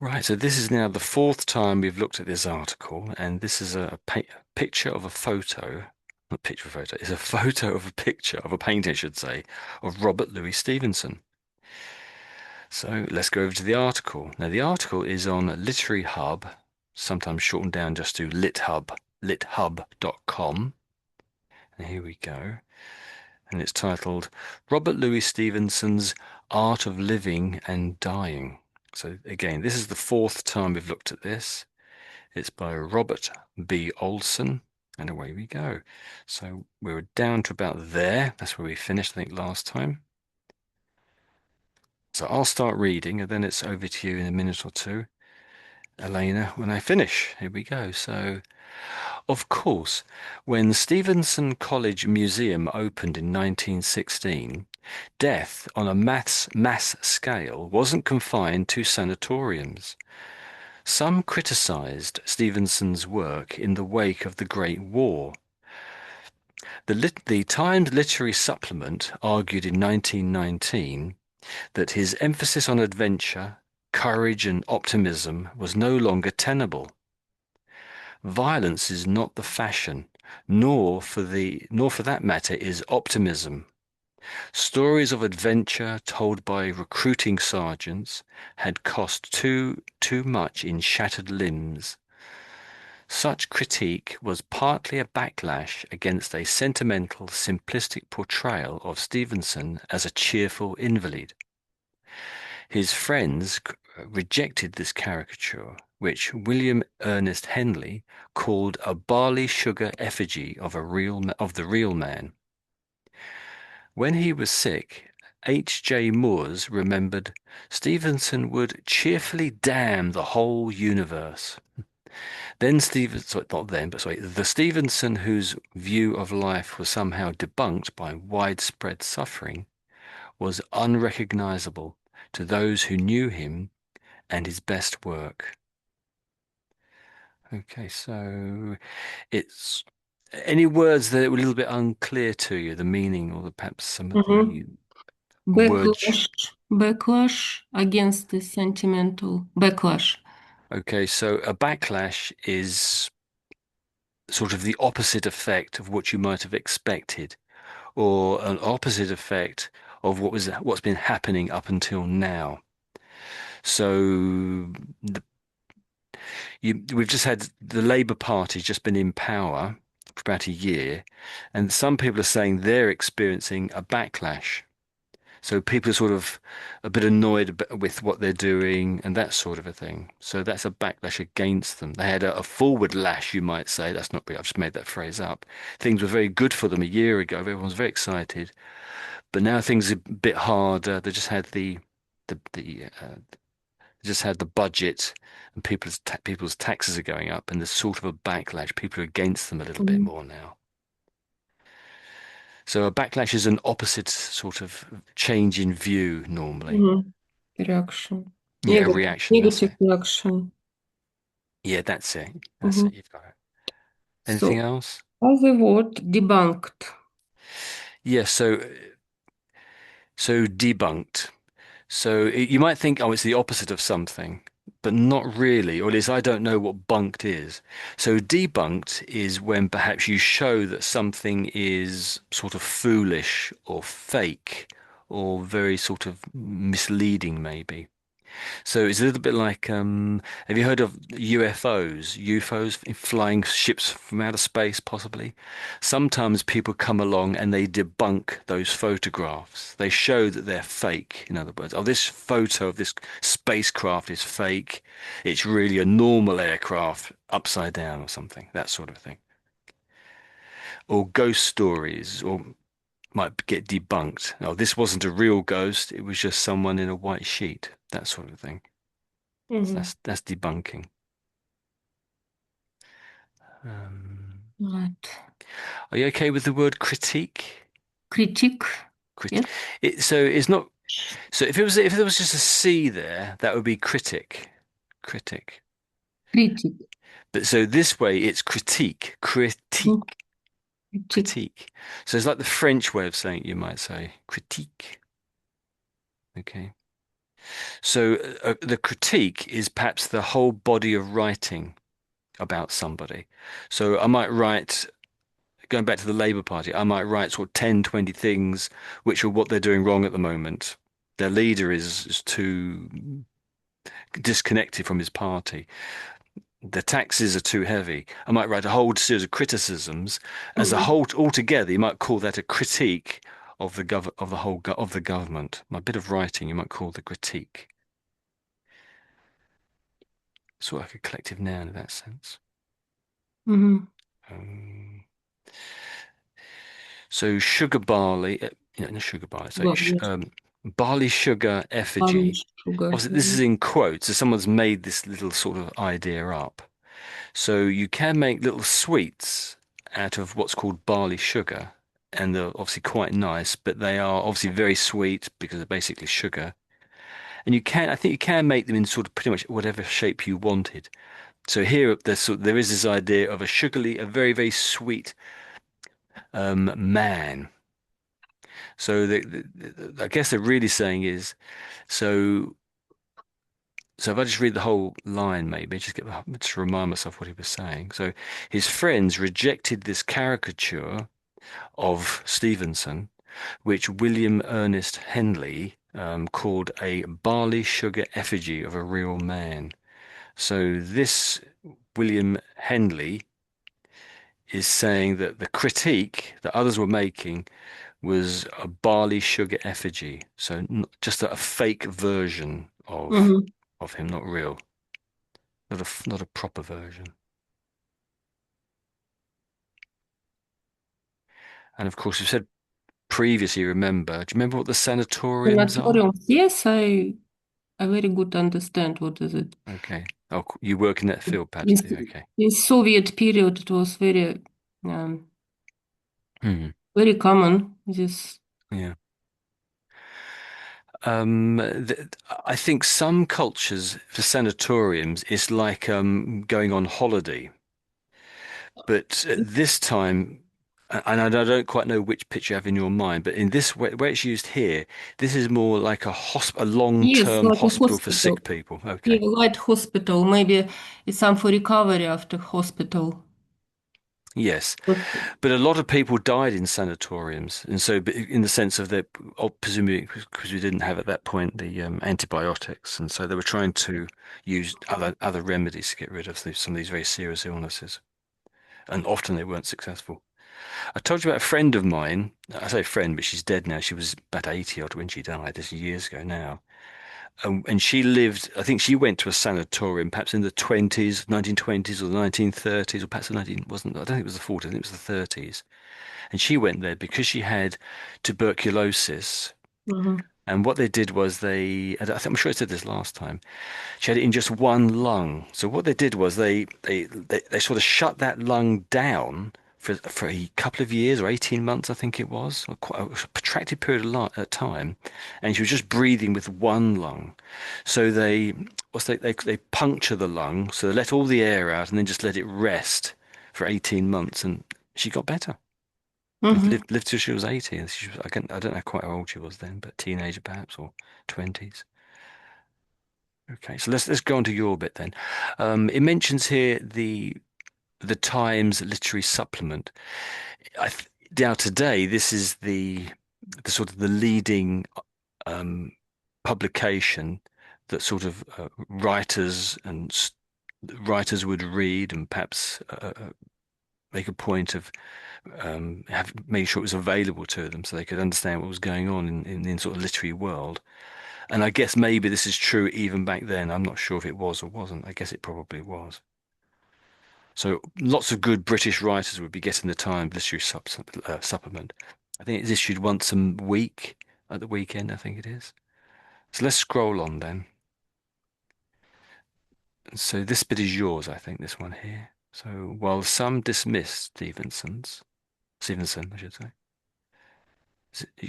Right, so this is now the fourth time we've looked at this article, and this is a picture of a photo, not picture of a photo, it's a photo of a picture of a painting, I should say, of Robert Louis Stevenson. So let's go over to the article. Now, the article is on Literary Hub, sometimes shortened down just to lithub.com. And here we go. And it's titled Robert Louis Stevenson's Art of Living and Dying. So again, this is the fourth time we've looked at this. It's by Robert B. Olsen, and away we go. So we were down to about there. That's where we finished, I think, last time. So I'll start reading, and then it's over to you in a minute or two, Elena, when I finish. Here we go. So, of course, when Stevenson College Museum opened in 1916, death on a mass scale wasn't confined to sanatoriums. Some criticized Stevenson's work in the wake of the Great War. The Times Literary Supplement argued in 1919 that his emphasis on adventure, courage, and optimism was no longer tenable. Violence is not the fashion, nor for that matter is optimism. Stories of adventure told by recruiting sergeants had cost too much in shattered limbs. Such critique was partly a backlash against a sentimental, simplistic portrayal of Stevenson as a cheerful invalid. His friends rejected this caricature, which William Ernest Henley called a barley sugar effigy of the real man. When he was sick, H. J. Moores remembered Stevenson would cheerfully damn the whole universe. Then the Stevenson whose view of life was somehow debunked by widespread suffering was unrecognizable to those who knew him and his best work. Okay, so it's any words that were a little bit unclear to you, the meaning or perhaps some of Mhm. the words. Backlash against the sentimental backlash. Okay, so a backlash is sort of the opposite effect of what you might have expected, or an opposite effect of what's been happening up until now. So we've just had the Labour Party's just been in power for about a year, and some people are saying they're experiencing a backlash. So people are sort of a bit annoyed with what they're doing and that sort of a thing. So that's a backlash against them. They had a forward lash, you might say. That's not real. I've just made that phrase up. Things were very good for them a year ago. Everyone was very excited. But now things are a bit harder. They just had the just had the budget, and people's taxes are going up, and there's sort of a backlash. People are against them a little bit Mhm. more now. So a backlash is an opposite sort of change in view normally. Mhm. Reaction. Yeah, a reaction. That's Negative it. reaction. Yeah, that's it. That's Mhm. it. You've got it. Anything So, else? other word debunked. Yeah. So debunked. So you might think, oh, it's the opposite of something, but not really, or at least I don't know what bunked is. So debunked is when perhaps you show that something is sort of foolish or fake or very sort of misleading, maybe. So it's a little bit like, have you heard of UFOs? UFOs, flying ships from outer space, possibly? Sometimes people come along and they debunk those photographs. They show that they're fake, in other words. Oh, this photo of this spacecraft is fake. It's really a normal aircraft upside down or something, that sort of thing. Or ghost stories, or might get debunked. Oh, this wasn't a real ghost. It was just someone in a white sheet, that sort of thing. So Mhm. that's debunking. Um, Right. are you okay with the word critique? Critique. Yes. So it's not. So if there was just a C there, that would be critic, critic. Critique. But so this way, it's critique, Mhm. critique, Critique. critique. So it's like the French way of saying it, you might say critique. Okay. So the critique is perhaps the whole body of writing about somebody. So I might write, going back to the Labour Party, I might write sort of 10, 20 things which are what they're doing wrong at the moment. Their leader is too disconnected from his party. The taxes are too heavy. I might write a whole series of criticisms as a Mhm. whole altogether. You might call that a critique of the whole of the government. A bit of writing you might call the critique. Sort of like a collective noun in that sense. Mhm. Um, so sugar barley, no sugar barley. So Well, yes. barley sugar effigy. Orange sugar. Obviously, this is Mhm. in quotes. So someone's made this little sort of idea up. So you can make little sweets out of what's called barley sugar, and they're obviously quite nice, but they are obviously very sweet because they're basically sugar. And I think you can make them in sort of pretty much whatever shape you wanted. So here, there is this idea of a very, very sweet man. So I guess they're really saying is, so so if I just read the whole line, maybe just remind myself what he was saying. So his friends rejected this caricature of Stevenson, which William Ernest Henley called a barley sugar effigy of a real man. So this William Henley is saying that the critique that others were making was a barley sugar effigy. So just a fake version Mhm. of him, not real, not a proper version. And of course, you said previously, remember, do you remember what the sanatoriums are? Sanatoriums. Yes, I very good understand what is it. Okay. Oh, you work in that field, perhaps, In, do you? Okay. in Soviet period, it was um, Hmm. very common. This. Yeah. Th I think some cultures for sanatoriums is like going on holiday, but at this time, and I don't quite know which picture you have in your mind, but in this way, where it's used here, this is more like a Yes, long-term like a hospital for hospital. sick people. Yeah, Okay. light hospital. Maybe it's some for recovery after hospital. Yes. But But a lot of people died in sanatoriums, and so in the sense of that, presumably because we didn't have at that point the antibiotics, and so they were trying to use other remedies to get rid of some of these very serious illnesses, and often they weren't successful. I told you about a friend of mine. I say friend, but she's dead now. She was about 80 odd when she died. This is years ago now. And she lived, I think she went to a sanatorium perhaps in the 20s, 1920s or the 1930s, or perhaps the 19, wasn't, I don't think it was the 40s, I think it was the 30s. And she went there because she had tuberculosis. mhm, And what they did was I'm sure I said this last time, she had it in just one lung. So what they did was they sort of shut that lung down for a couple of years or 18 months, I think it was, or quite a protracted period of time. And she was just breathing with one lung. So they puncture the lung, so they let all the air out and then just let it rest for 18 months, and she got better. mhm. Lived till she was 80. And I don't know quite how old she was then, but teenager perhaps or 20s. Okay, so let's go on to your bit then. It mentions here the Times literary supplement. I th Now today, this is the sort of the leading um, publication that sort of writers would read and perhaps make a point of have made sure it was available to them so they could understand what was going on in the sort of literary world. And I guess maybe this is true even back then. I'm not sure if it was or wasn't. I guess it probably was. So lots of good British writers would be getting the Times literary supplement. I think it's issued once a week at the weekend, I think it is. So let's scroll on then. So this bit is yours, I think, this one here. So while some dismiss Stevenson, I should say.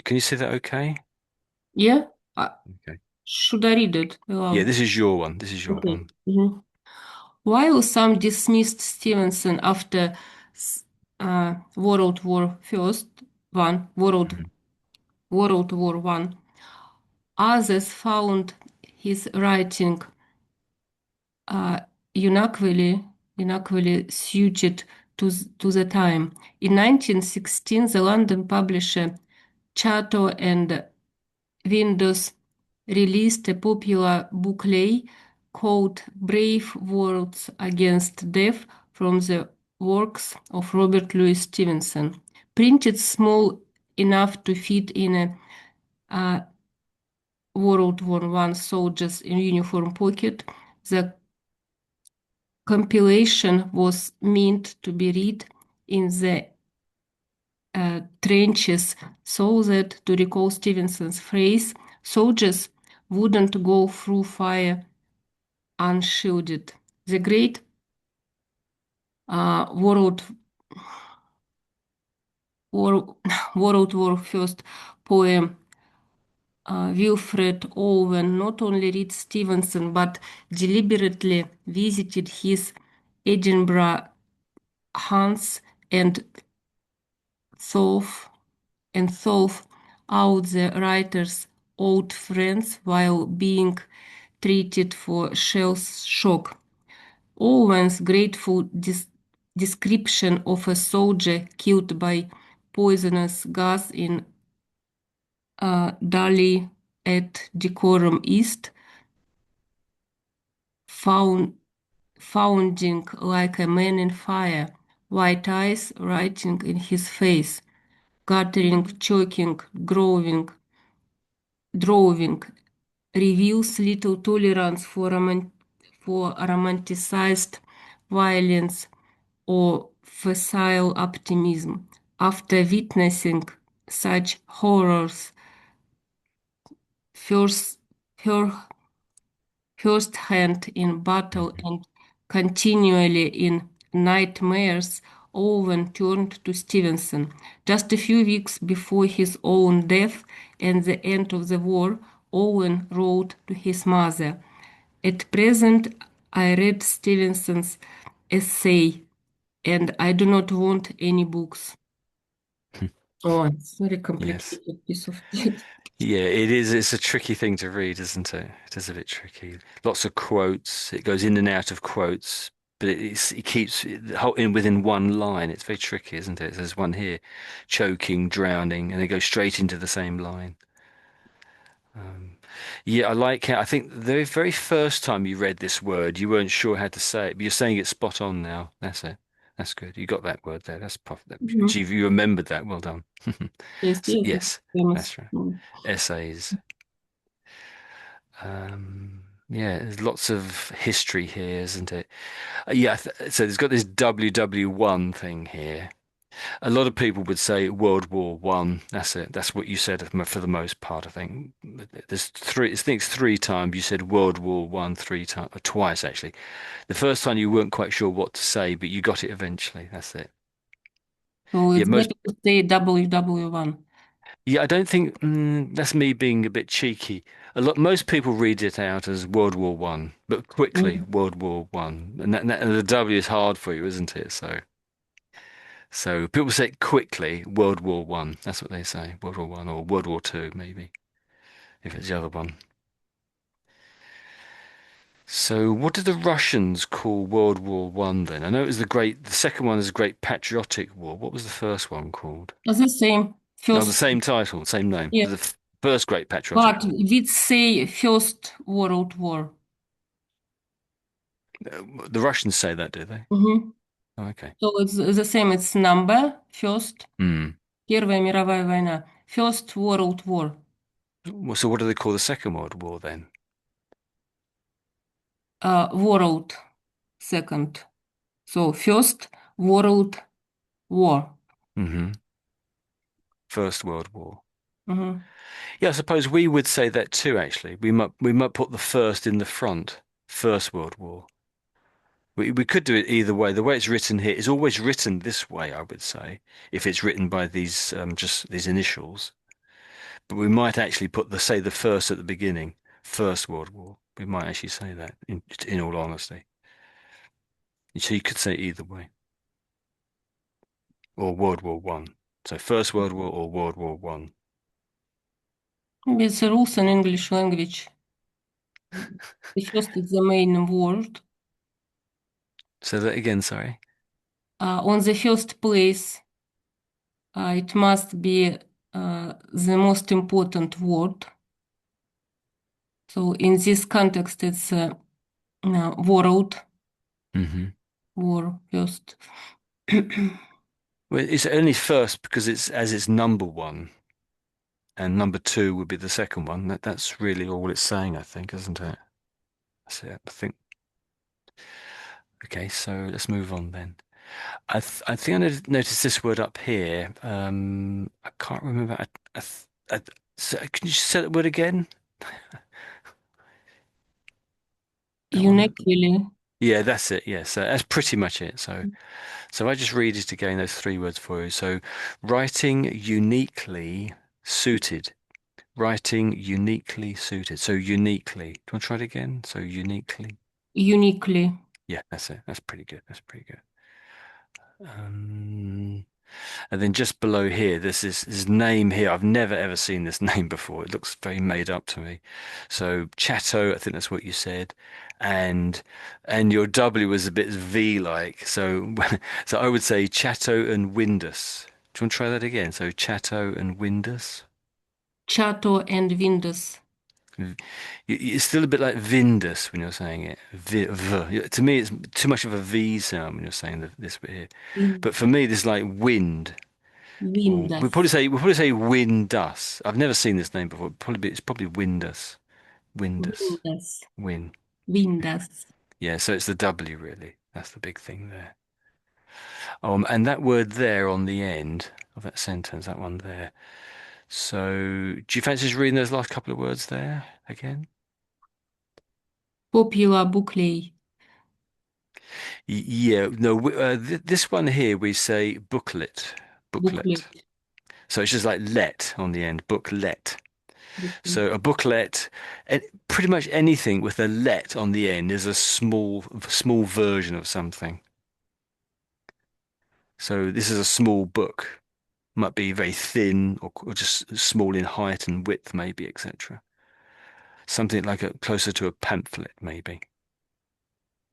Can you see that okay? Yeah. Okay. Should I read it Yeah, aloud? this is your one. This is your Okay. one. Mhm. While some dismissed Stevenson after World War First, World Mhm. World War One, others found his writing uh, uniquely, uniquely suited to the time. In 1916, the London publisher Chatto and Windows released a popular booklet called Brave Words Against Death from the works of Robert Louis Stevenson. Printed small enough to fit in a World War I soldiers in uniform pocket, the compilation was meant to be read in the trenches so that, to recall Stevenson's phrase, soldiers wouldn't go through fire unshielded. The great World, War, World War First poem Wilfred Owen not only read Stevenson but deliberately visited his Edinburgh haunts and thought out the writer's old friends while being treated for shell shock. Owen's grateful description of a soldier killed by poisonous gas in Dali at Decorum East, found, founding like a man in fire, white eyes writing in his face, guttering, choking, drawing, reveals little tolerance for romanticized violence or facile optimism. After witnessing such horrors first, firsthand in battle Mhm. and continually in nightmares, Owen turned to Stevenson. Just a few weeks before his own death and the end of the war, Owen wrote to his mother, "At present, I read Stevenson's essay, and I do not want any books." Oh, it's very Yes. complicated piece of text. Yeah, it is. It's a tricky thing to read, isn't it? It is a bit tricky. Lots of quotes. It goes in and out of quotes, but it keeps in within one line. It's very tricky, isn't it? There's one here, choking, drowning, and they go straight into the same line. Yeah, I like it. I think the very first time you read this word, you weren't sure how to say it, but you're saying it spot on now. That's it. That's good. You got that word there. That's Mhm. you remembered that. Well done. Yes, So, yes, it's yes, famous. that's right. Essays. Yeah, there's lots of history here, isn't it? Yeah, so there's got this WW1 thing here. A lot of people would say World War One. That's it. That's what you said for the most part, I think. There's three, I think it's three times you said World War One, three times, or twice actually. The first time you weren't quite sure what to say, but you got it eventually. That's it. So Yeah, it's most. better to say WW1. Yeah, I don't think that's me being a bit cheeky. Most people read it out as World War One, but quickly Mm. World War One, and the W is hard for you, isn't it? So people say it quickly World War One. That's what they say, World War One or World War Two, maybe if it's the other one. So what did the Russians call World War One then? I know it was the second one is the Great Patriotic War. What was the first one called? It's the same. No, the First, same title, same name. yeah. The first Great Patriotic But War. we'd say First World War. The Russians say that, do they? Mhm. Oh, okay. So it's the same. It's number first. Hmm. Первая мировая война. First World War. Well, so what do they call the Second World War then? World second. So First World War. Hmm. First World War. Mhm. Yeah, I suppose we would say that too, actually. We might put the first in the front. First World War. We could do it either way. The way it's written here is always written this way, I would say, if it's written by these just these initials. But we might actually put say the first at the beginning, First World War. We might actually say that in all honesty. So you could say it either way, or World War One. So First World War or World War One. It's rules in English language. The first is the main word. So that again, sorry. On the first place, it must be the most important word. So in this context, it's world, Hmm. war first. Well, it's only first because it's number one, and number two would be the second one. That's really all it's saying, I think, isn't it? That's it, I think. Okay, so let's move on then. I think noticed this word up here. I can't remember. So can you say that word again? That one. Uniquely, Yeah, that's it. Yeah, so that's pretty much it. So I just read it again, those three words for you. So writing uniquely suited. Writing uniquely suited. So uniquely. Do you want to try it again? So uniquely. uniquely. Yeah, that's it. That's pretty good. That's pretty good. Um, and then just below here, there's this name here. I've never ever seen this name before. It looks very made up to me. So Chatto, I think that's what you said, and your W was a bit V-like. So so I would say Chatto and Windus. Do you want to try that again? So Chatto and Windus. Chato and Windows. It's still a bit like Vindus when you're saying it. To me, it's too much of a V sound when you're saying this bit here. But for me, this is like wind. Or Windows. we'll probably say Windus. I've never seen this name before. It's probably Windus. Windus. Windows. Win. Windows. Yeah, so it's the W really. That's the big thing there. And that word there on the end of that sentence, that one there. So, do you fancy just reading those last couple of words there again? Popular booklet. Yeah, no, this one here we say booklet, booklet. Booklet. So it's just like let on the end, booklet. Booklet. So a booklet, pretty much anything with a let on the end is a small version of something. So this is a small book, might be very thin or just small in height and width, maybe, etc. Something like closer to a pamphlet, maybe.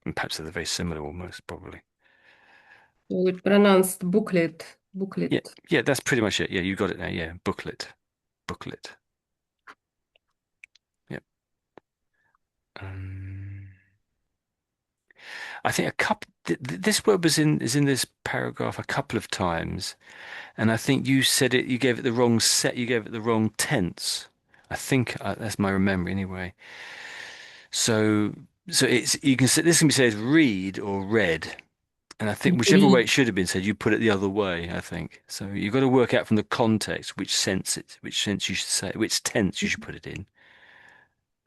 And perhaps they're very similar, almost probably. So it pronounced booklet. Yeah, Booklet. yeah, that's pretty much it. Yeah, you got it now. Yeah, booklet, booklet. Yep. Um, I think a couple. This word is in this paragraph a couple of times, and I think you said it. You gave it the wrong set. You gave it the wrong tense. I think that's my memory anyway. So, so it's you can say this can be said read or read, and I think whichever way Read. it should have been said, you put it the other way. I think so. You've got to work out from the context which sense you should say, which tense you should put it in.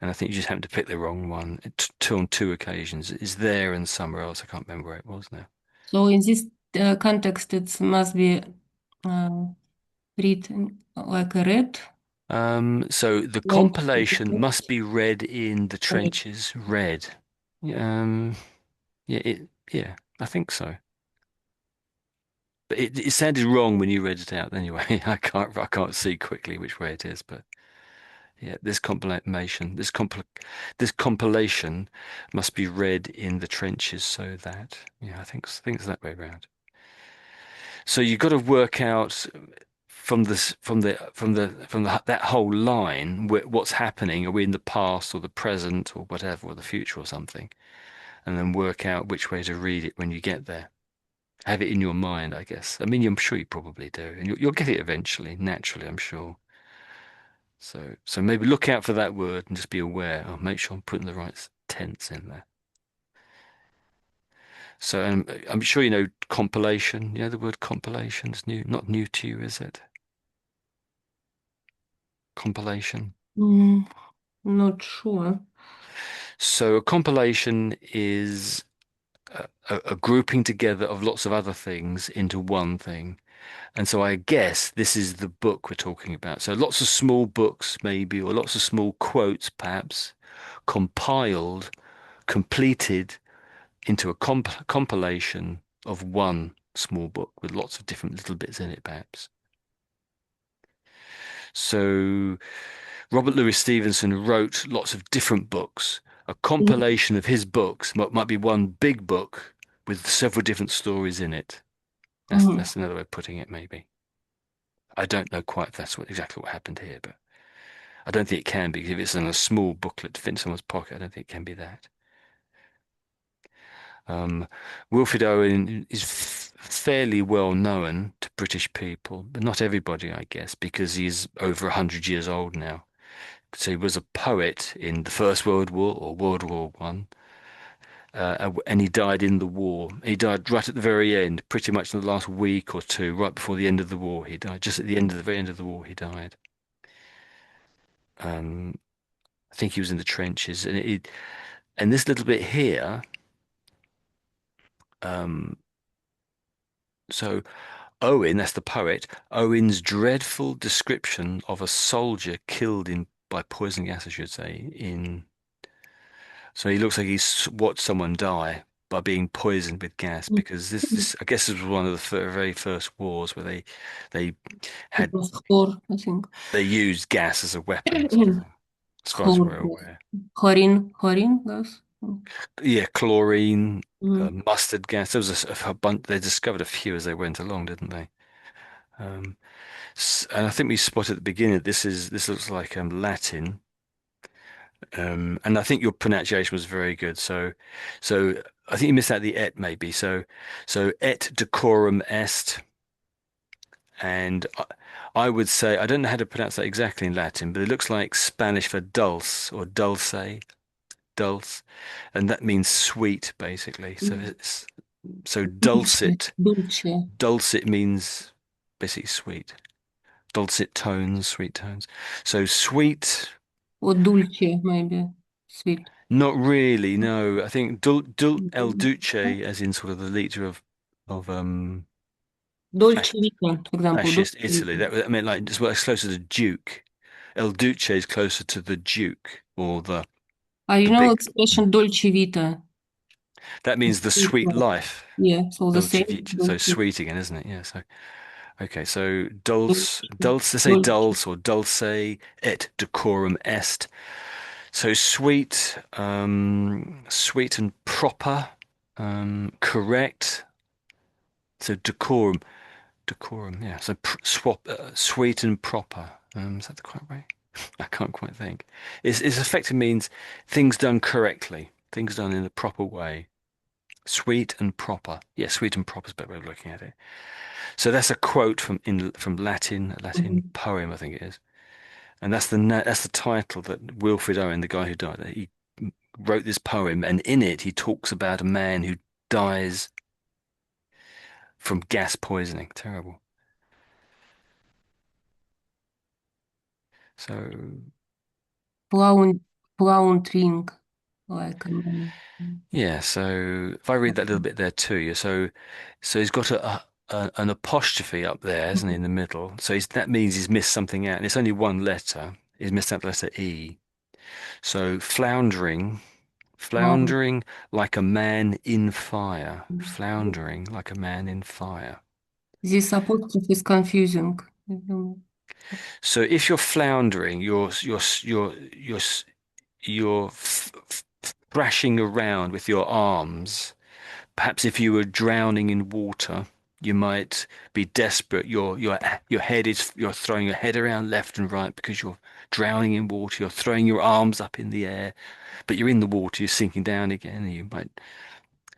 And I think you just happened to pick the wrong one. Two on two occasions. It's there and somewhere else. I can't remember where it was now. So in this context, it must be uh, written like a red. So the Read. compilation must be read in the trenches. Read. Um, yeah, yeah, I think so. But it sounded wrong when you read it out anyway. I can't see quickly which way it is, but yeah, this compilation must be read in the trenches so that yeah, I think it's that way around. So you've got to work out from that whole line what's happening. Are we in the past or the present or whatever or the future or something, and then work out which way to read it when you get there. Have it in your mind, I guess. I mean, I'm sure you probably do, and you'll get it eventually, naturally, I'm sure. So maybe look out for that word and just be aware. Oh, make sure I'm putting the right tense in there. So I'm sure you know compilation. You know the word compilation is new, not new to you, is it? Compilation. Mm, not sure. So a compilation is a grouping together of lots of other things into one thing. And so I guess this is the book we're talking about. So lots of small books, maybe, or lots of small quotes, perhaps, compiled, completed into a compilation of one small book with lots of different little bits in it, perhaps. So Robert Louis Stevenson wrote lots of different books, A compilation of his books might be one big book with several different stories in it. Mhm. That's another way of putting it, maybe. I don't know quite if that's exactly what happened here, but I don't think it can be. If it's in a small booklet to fit in someone's pocket, I don't think it can be that. Um, Wilfred Owen is fairly well known to British people, but not everybody, I guess, because he's over 100 years old now. So he was a poet in the First World War or World War One, and he died in the war. He died right at the very end, pretty much in the last week or two, right before the end of the war. He died just at the end of the very end of the war. He died. Um, I think he was in the trenches, and this little bit here. Um, so Owen, that's the poet, Owen's dreadful description of a soldier killed in by poison gas, I should say, in so he looks like he's watched someone die by being poisoned with gas because this I guess this was one of the very first wars where they It had was four, I think. they used gas as a weapon sort of thing, as far as Four, we're yes. aware. Horin gas. Yeah, chlorine, Mm. mustard gas. There was a bunch. They discovered a few as they went along, didn't they? Um, and I think we spotted at the beginning. This looks like Latin, and I think your pronunciation was very good. So I think you missed out the et maybe. So et decorum est, and I would say I don't know how to pronounce that exactly in Latin, but it looks like Spanish for dulce or dulce, dulce, and that means sweet basically. So Dulce. dulcet, Dulce. dulcet means basically sweet. Dulcet tones, sweet tones. So sweet. Or dulce, maybe. Sweet. Not really, no. I think El Duce, as in sort of the leader of Dolce fascist vita, for example. fascist Dolce Italy. vita. That I mean, like it's closer to Duke. El Duce is closer to the Duke or You the know big. expression dolce vita? That means the Sweet sweet life. life. Yeah, so the Dolce same. vita. So Dolce. sweet again, isn't it? Yeah. So okay. So Dolce. dulce. They say Dolce. dulce or dulce et decorum est. So sweet, sweet and proper, correct. So decorum, yeah. So sweet and proper. Is that the correct way? I can't quite think. It's effective means things done correctly, things done in a proper way. Sweet and proper. Yeah, sweet and proper is a better way of looking at it. So that's a quote from Latin Mhm. poem, I think it is, and that's the title that Wilfred Owen, the guy who died, he wrote this poem, and in it he talks about a man who dies from gas poisoning. Terrible. So Flound, floundering, like yeah, so if I read that little bit there to you, so he's got an apostrophe up there, isn't he, in the middle? So that means he's missed something out, and it's only one letter. He's missed out the letter E. So um, floundering like a man in fire, floundering like a man in fire. this apostrophe is confusing. So if you're floundering, you're thrashing around with your arms. Perhaps if you were drowning in water, you might be desperate. Your head is you're throwing your head around left and right because you're drowning in water. You're throwing your arms up in the air, but you're in the water. You're sinking down again.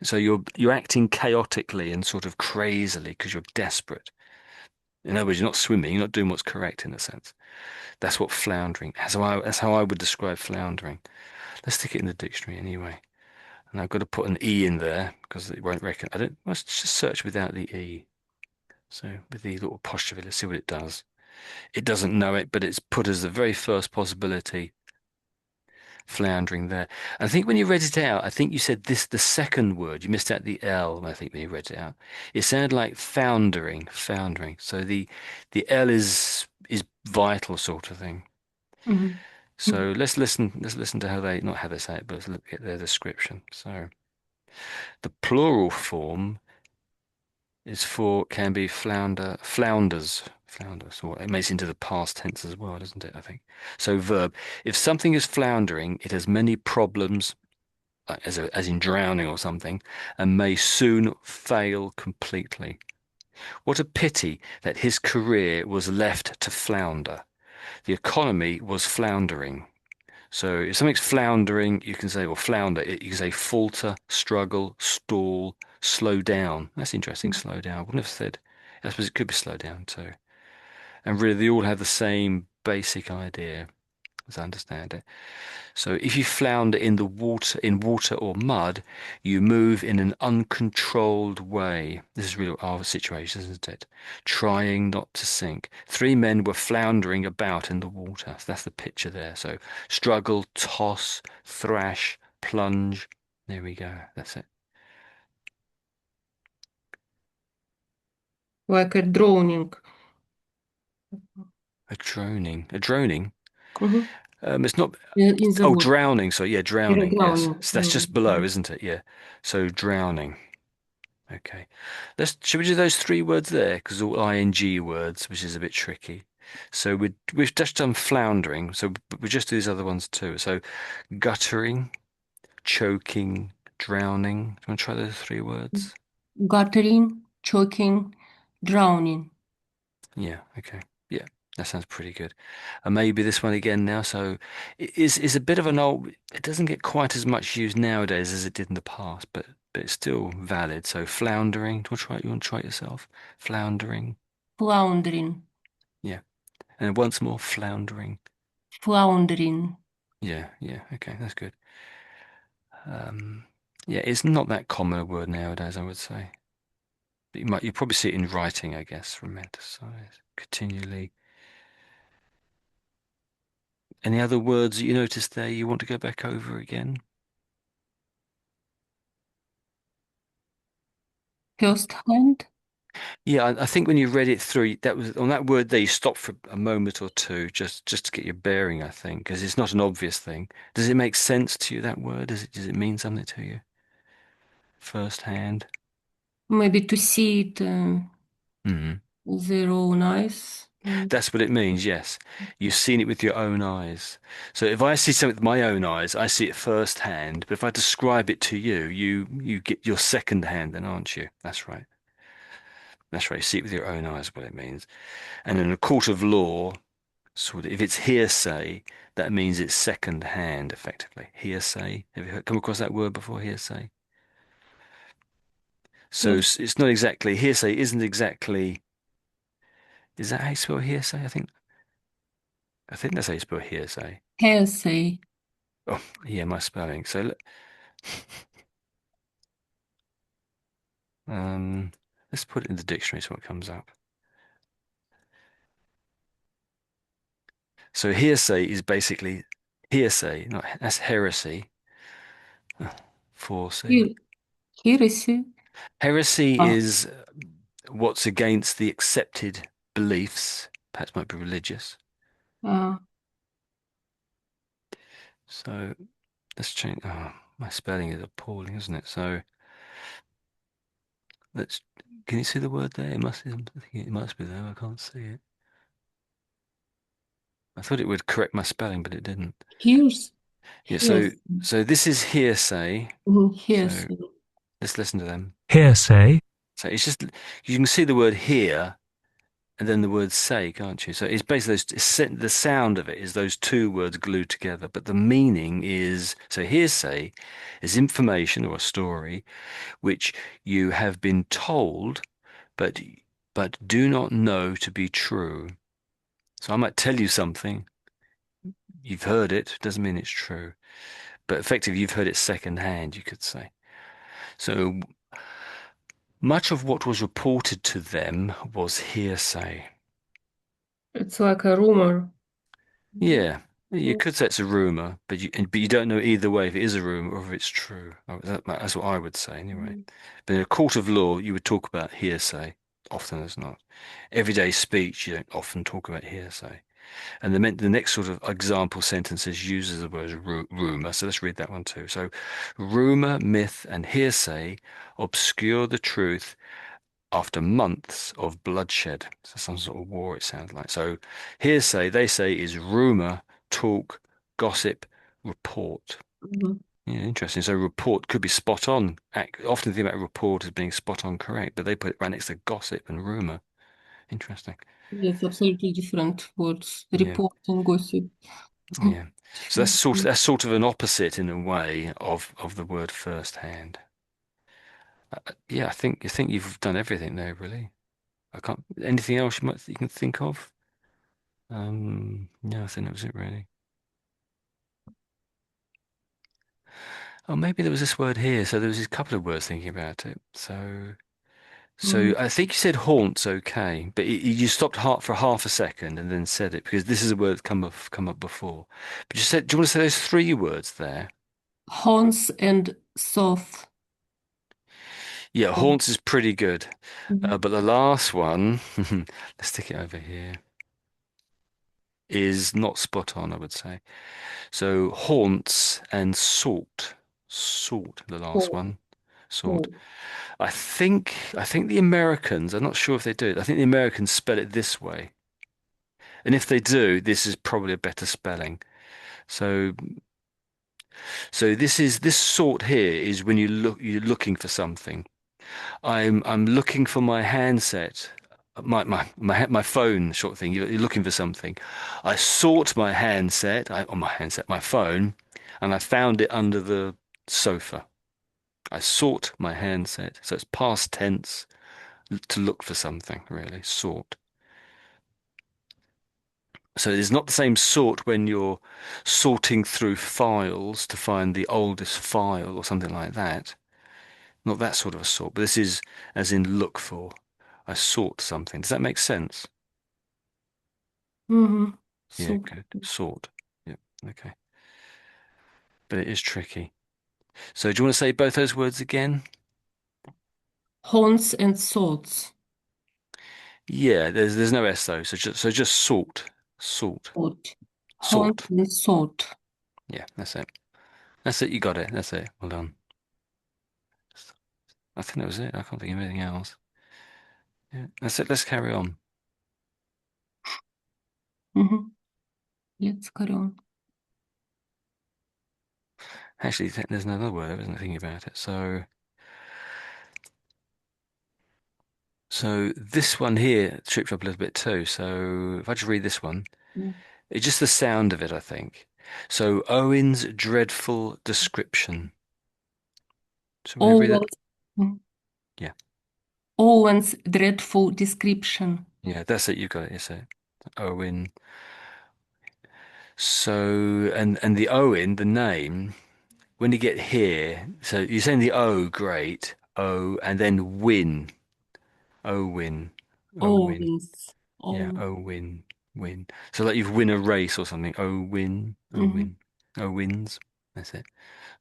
So you're acting chaotically and sort of crazily because you're desperate. In other words, you're not swimming. You're not doing what's correct in a sense. That's what floundering. That's how I would describe floundering. Let's stick it in the dictionary anyway. And I've got to put an E in there because it won't reckon. I don't. Let's just search without the E. So with the little apostrophe, let's see what it does. It doesn't know it, but it's put as the very first possibility, floundering there. And I think when you read it out, I think you said this, the second word. You missed out the L, I think, when you read it out. It sounded like foundering, foundering. So the L is vital sort of thing. Mhm. So let's listen to how they, not how they say it, but let's look at their description. So the plural form can be flounders, Flounder. So it makes it into the past tense as well, doesn't it? I think. So verb. If something is floundering, it has many problems, as in drowning or something, and may soon fail completely. What a pity that his career was left to flounder. The economy was floundering. So if something's floundering, you can say, or flounder, you can say falter, struggle, stall, slow down. That's interesting, slow down. I wouldn't have said, I suppose it could be slow down too. And really, they all have the same basic idea, as I understand it. So if you flounder in water or mud, you move in an uncontrolled way. This is really our situation, isn't it? Trying not to sink. Three men were floundering about in the water. So that's the picture there. So struggle, toss, thrash, plunge. There we go. That's it. Like a drowning. A droning. A droning. Mhm. It's not. In the Oh, water. drowning. So yeah, You're drowning. Yes. drowning. So that's just below, isn't it? Yeah. So drowning. Okay. Should we do those three words there? Because all ing words, which is a bit tricky. So we've just done floundering. So we just do these other ones too. So guttering, choking, drowning. Do you want to try those three words? Guttering, choking, drowning. Yeah. Okay. Yeah. That sounds pretty good. And maybe this one again now. So it is a bit of an old. It doesn't get quite as much used nowadays as it did in the past, but it's still valid. So floundering. Do you want to try it? You want to try it yourself? Floundering. Floundering. Yeah. And once more, floundering. Floundering. Yeah, yeah, okay, that's good. Um, yeah, it's not that common a word nowadays, I would say. But you probably see it in writing, I guess, romanticize, continually. Any other words that you noticed there you want to go back over again? First hand. Yeah, I think when you read it through, that was on that word there, you stopped for a moment or two just to get your bearing, I think, because it's not an obvious thing. Does it make sense to you, that word? Does it mean something to you? First hand? Maybe to see it Mhm. with their own eyes. That's what it means, yes. You've seen it with your own eyes. So if I see something with my own eyes, I see it firsthand. But if I describe it to you, you get your second hand then, aren't you? That's right. That's right. You see it with your own eyes, what it means. And in a court of law, if it's hearsay, that means it's second hand, effectively. Hearsay. Have you come across that word before, hearsay? So Yes. it's not exactly, hearsay isn't exactly, is that how you spell hearsay? I think that's how you spell hearsay. Hearsay. Oh, yeah, my spelling. So Um, let's put it in the dictionary so it comes up. So hearsay is basically hearsay, not that's heresy. Forsay. Here, heresy. Heresy Ah, is what's against the accepted beliefs, perhaps might be religious. ah, So let's change. Oh, my spelling is appalling, isn't it? So let's. Can you see the word there? I think it must be there. I can't see it. I thought it would correct my spelling, but it didn't. here's Yeah. So hearsay. so this is hearsay. So Hearsay. let's listen to them. Hearsay. So it's just you can see the word hear and then the word say, can't you? So it's basically the sound of it is those two words glued together, but the meaning is so hearsay is information or a story which you have been told, but do not know to be true. So I might tell you something, you've heard it, doesn't mean it's true, but effectively you've heard it secondhand, you could say. So much of what was reported to them was hearsay. It's like a rumor. Yeah, you could say it's a rumor, but you don't know either way if it is a rumor or if it's true. That's what I would say anyway. But in a court of law, you would talk about hearsay often as not. Everyday speech, you don't often talk about hearsay. And the next sort of example sentences uses the word rumor. So let's read that one too. So rumor, myth, and hearsay obscure the truth after months of bloodshed. So some sort of war, it sounds like. So hearsay, they say, is rumor, talk, gossip, report. Mhm. Yeah, interesting. So report could be spot on. Often think about report as being spot on correct, but they put it right next to gossip and rumor. Interesting. Yes, absolutely different words. Yeah, Report and gossip. yeah. So Different. that's sort of an opposite in a way of the word first hand. Yeah, I think you've done everything there, really. I can't. Anything else you can think of? No, I think that was it really. Oh, maybe there was this word here. So there was a couple of words thinking about it. So Mhm. I think you said haunts, okay, but you stopped for half a second and then said it because this is a word that's come up before. But you said, do you want to say those three words there? Horns and soft. Yeah, haunts is pretty good, Mhm. but the last one, let's stick it over here, is not spot on, I would say. So haunts and salt, the last Salt. one, salt. Salt. I think the Americans, I'm not sure if they do it. I think the Americans spell it this way. And if they do, this is probably a better spelling. So so this sort here is when you're looking for something. I'm looking for my handset, my phone sort of thing. You're looking for something. I sought my handset, my phone, and I found it under the sofa. I sought my handset, so it's past tense to look for something, really, sought. So it's not the same sort when you're sorting through files to find the oldest file or something like that. Not that sort of a sort, but this is as in look for. I sought something. Does that make sense? Mhm. Yeah, So good. Sort. Yeah, okay. But it is tricky. So do you want to say both those words again? horns and swords. Yeah, there's no S though, so just sort. Sort. Sort. Horns Sort. and sword. Yeah, that's it. That's it, you got it. That's it. Well done. I think that was it. I can't think of anything else. Yeah, that's it. Let's carry on. Mhm. Let's carry on. Actually, there's another word, I wasn't thinking about it. So this one here tripped up a little bit too. So if I just read this one, Mm. it's just the sound of it, I think. So Owen's dreadful description. So we read it. Owen's, mm. Yeah, Owen's dreadful description. yeah, that's it. You got it. It's it. Owen. So and the Owen, the name. When you get here, so you're saying the O, great. O, and then win. Owen. Owen. Owen's. Yeah, Owen. oh win. So like you've win a race or something. Oh Mhm. win, oh wins. That's it.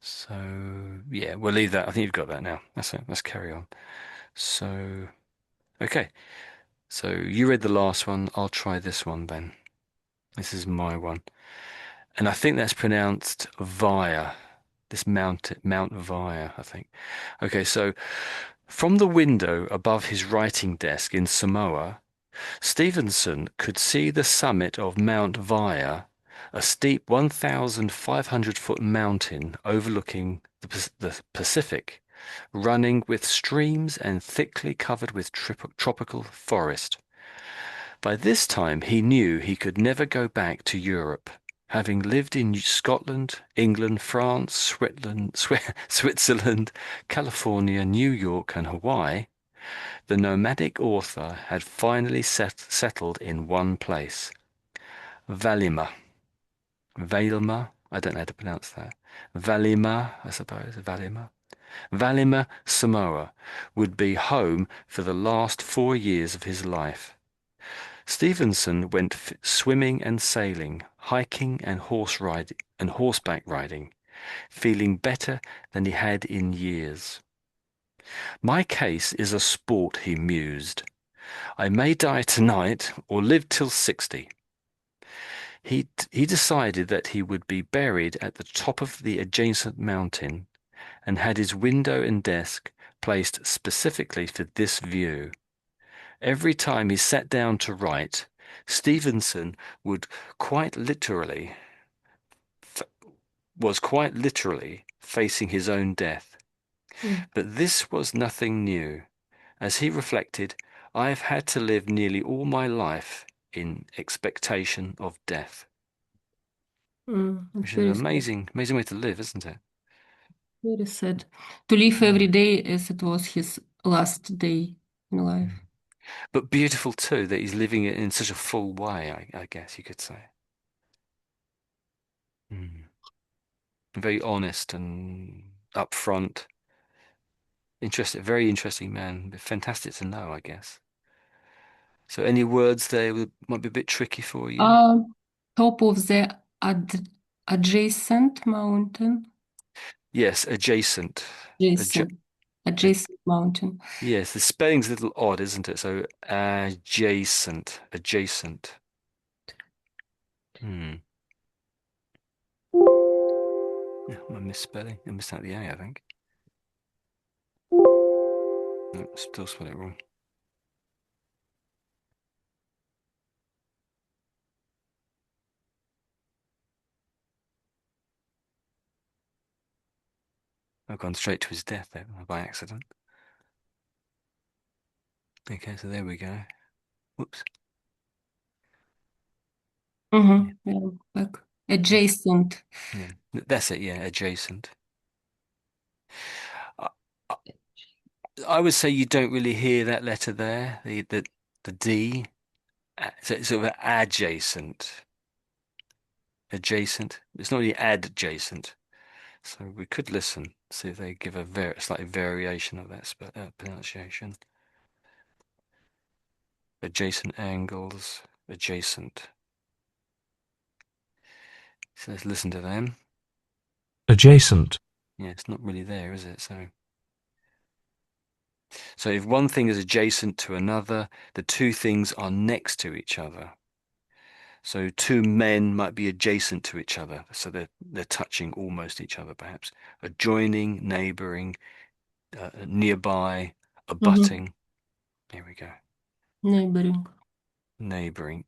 So yeah, we'll leave that. I think you've got that now. That's it. Let's carry on. So okay. So you read the last one. I'll try this one then. This is my one, and I think that's pronounced via. This Mount Via, I think. Okay, so from the window above his writing desk in Samoa, Stevenson could see the summit of Mount Via, a steep 1,500-foot mountain overlooking the Pacific, running with streams and thickly covered with tropical forest. By this time he knew he could never go back to Europe. Having lived in Scotland, England, France, Switzerland, California, New York, and Hawaii, the nomadic author had finally settled in one place, Valima. Valima, I don't know how to pronounce that. Valima, I suppose, Valima. Valima, Samoa, would be home for the last 4 years of his life. Stevenson went swimming and sailing, hiking and horseback riding, feeling better than he had in years. My case is a sport, he mused. I may die tonight or live till 60. He decided that he would be buried at the top of the adjacent mountain and had his window and desk placed specifically for this view. Every time he sat down to write, Stevenson would quite literally, f- was quite literally facing his own death. Mm. But this was nothing new. As he reflected, I have had to live nearly all my life in expectation of death, It's which is an very sad. amazing way to live, isn't it? Very sad. To live every Mm. day as it was his last day in life. Mm. But beautiful too that he's living it in such a full way, I guess you could say. Mm. Very honest and upfront. Interesting, very interesting man. Fantastic to know, I guess. So any words there might be a bit tricky for you? Uh, Top of the adjacent mountain. Yes, adjacent. Adja Adjacent. ad Adjacent mountain. yes, the spelling's a little odd, isn't it? So adjacent, adjacent. Hmm. Yeah, I'm misspelling. I missed out the A, I think. No, still spell it wrong. I've gone straight to his death there by accident. Okay, so there we go. Whoops. Yeah, Yeah, back. yeah, Adjacent. yeah. That's it. Yeah, adjacent. I, I I would say you don't really hear that letter there, the D. So it's sort of adjacent, adjacent. It's not really adjacent. So we could listen, see if they give a slight variation of that pronunciation. Adjacent angles, adjacent. So let's listen to them. adjacent, Yeah, it's not really there, is it? So if one thing is adjacent to another, the two things are next to each other. So two men might be adjacent to each other, so they're touching almost each other, perhaps. Adjoining, neighboring, nearby, Mm-hmm. abutting. Here we go. Neighboring. Neighboring.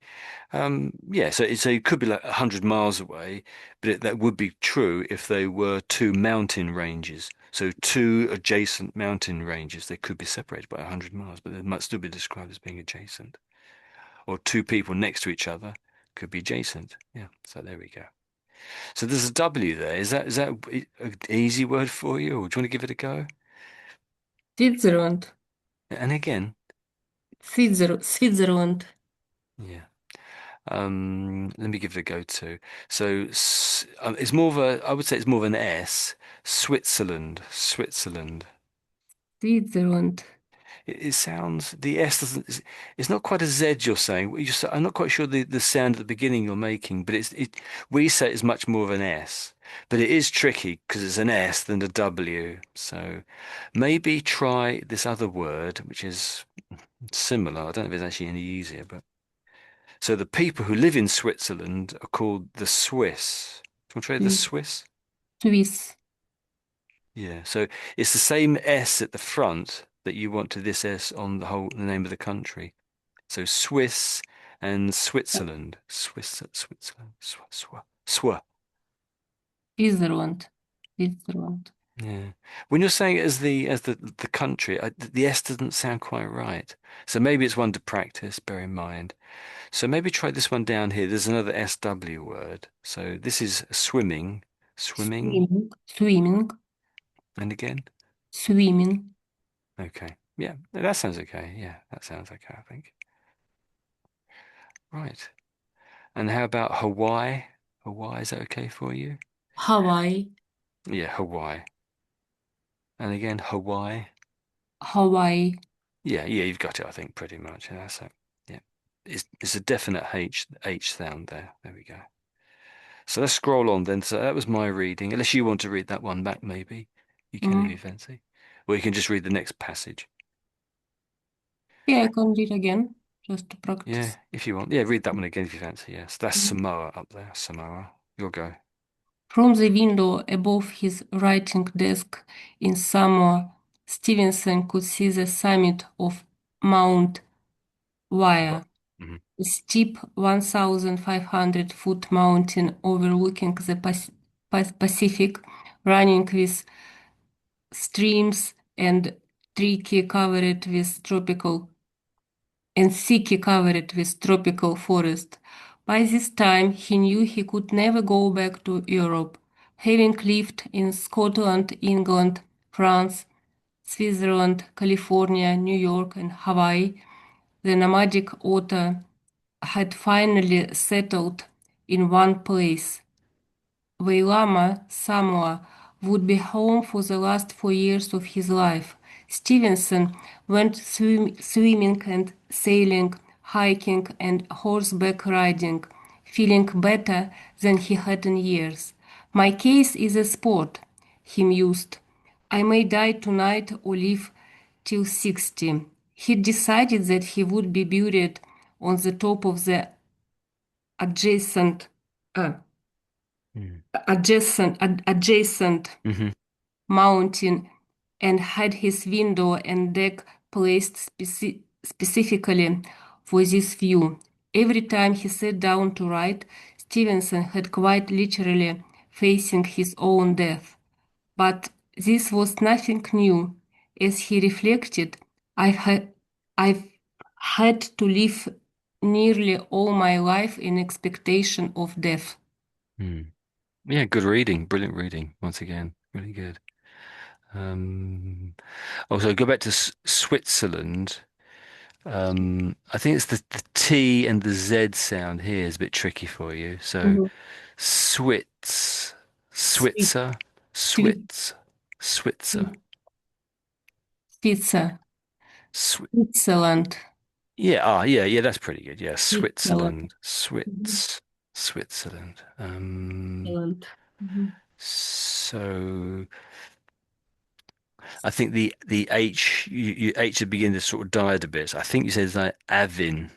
Yeah, so it could be like 100 miles away, but that would be true if they were two mountain ranges. So two adjacent mountain ranges, they could be separated by 100 miles, but they might still be described as being adjacent. Or two people next to each other could be adjacent. Yeah, so there we go. So there's a W there. Is that an easy word for you, or do you want to give it a go? Switzerland. And again, Switzerland. yeah. Let me give it a go too. So it's more of a, I would say it's more of an S. Switzerland, Switzerland. Switzerland. It sounds, the S doesn't, it's not quite a Z you're saying. I'm not quite sure the sound at the beginning you're making, but we say it's much more of an S. But it is tricky because it's an S than a W. So maybe try this other word, which is similar. I don't know if it's actually any easier, but so the people who live in Switzerland are called the Swiss. Do you want to try the Swiss? Swiss. Yeah. So it's the same S at the front that you want to this S on the name of the country. So Swiss and Switzerland. Switzerland. Swa. Switzerland. Switzerland. Yeah. When you're saying it as the country, the S doesn't sound quite right. So maybe it's one to practice, bear in mind. So maybe try this one down here. There's another SW word. So this is swimming, swimming, Swimming. Swimming. and again. Swimming. Okay. Yeah, that sounds okay. Yeah, that sounds okay, I think. Right. And how about Hawaii? Hawaii, is that okay for you? Hawaii. Yeah, Hawaii. And again, Hawaii. Hawaii. Yeah, you've got it, I think, pretty much. Yeah, that's it. Yeah. It's a definite H sound there. There we go. So let's scroll on then. So that was my reading. Unless you want to read that one back, maybe. You can if you Mm. fancy. Or you can just read the next passage. Yeah, I can do it again just to Yeah, practice. if you want. Yeah, read that one again if you fancy. Yes, that's Mm. Samoa up there. Samoa. You'll go. From the window above his writing desk in Samoa, Stevenson could see the summit of Mount via Mhm. a steep 1,500-foot mountain overlooking the Pacific, running with streams and tricky covered with tropical and thickly covered with tropical forest. By this time, he knew he could never go back to Europe. Having lived in Scotland, England, France, Switzerland, California, New York, and Hawaii, the nomadic otter had finally settled in one place. Wailama, Samoa, would be home for the last 4 years of his life. Stevenson went swimming and sailing, hiking and horseback riding, feeling better than he had in years. My case is a sport, he mused. I may die tonight or live till 60. He decided that he would be buried on the top of the adjacent uh, Mm. adjacent Mhm. mountain and had his window and deck placed specifically for this view. Every time he sat down to write, Stevenson had quite literally facing his own death. But this was nothing new. As he reflected, I've had to live nearly all my life in expectation of death. Mm. Yeah, good reading, brilliant reading. Once again, really good. Um, Also, go back to Switzerland. I think it's the T and the Z sound here is a bit tricky for you. So Mhm. Switz, Sweet, Switzer, sweet, Switz, Switzer, sweet pizza. Swi Switzerland. yeah, yeah, that's pretty good. Yeah, Switzerland. Switzerland, Mhm. Switzerland. Switzerland. Mhm. So I think the H H had begun to sort of died a bit. So I think you said it's like Avin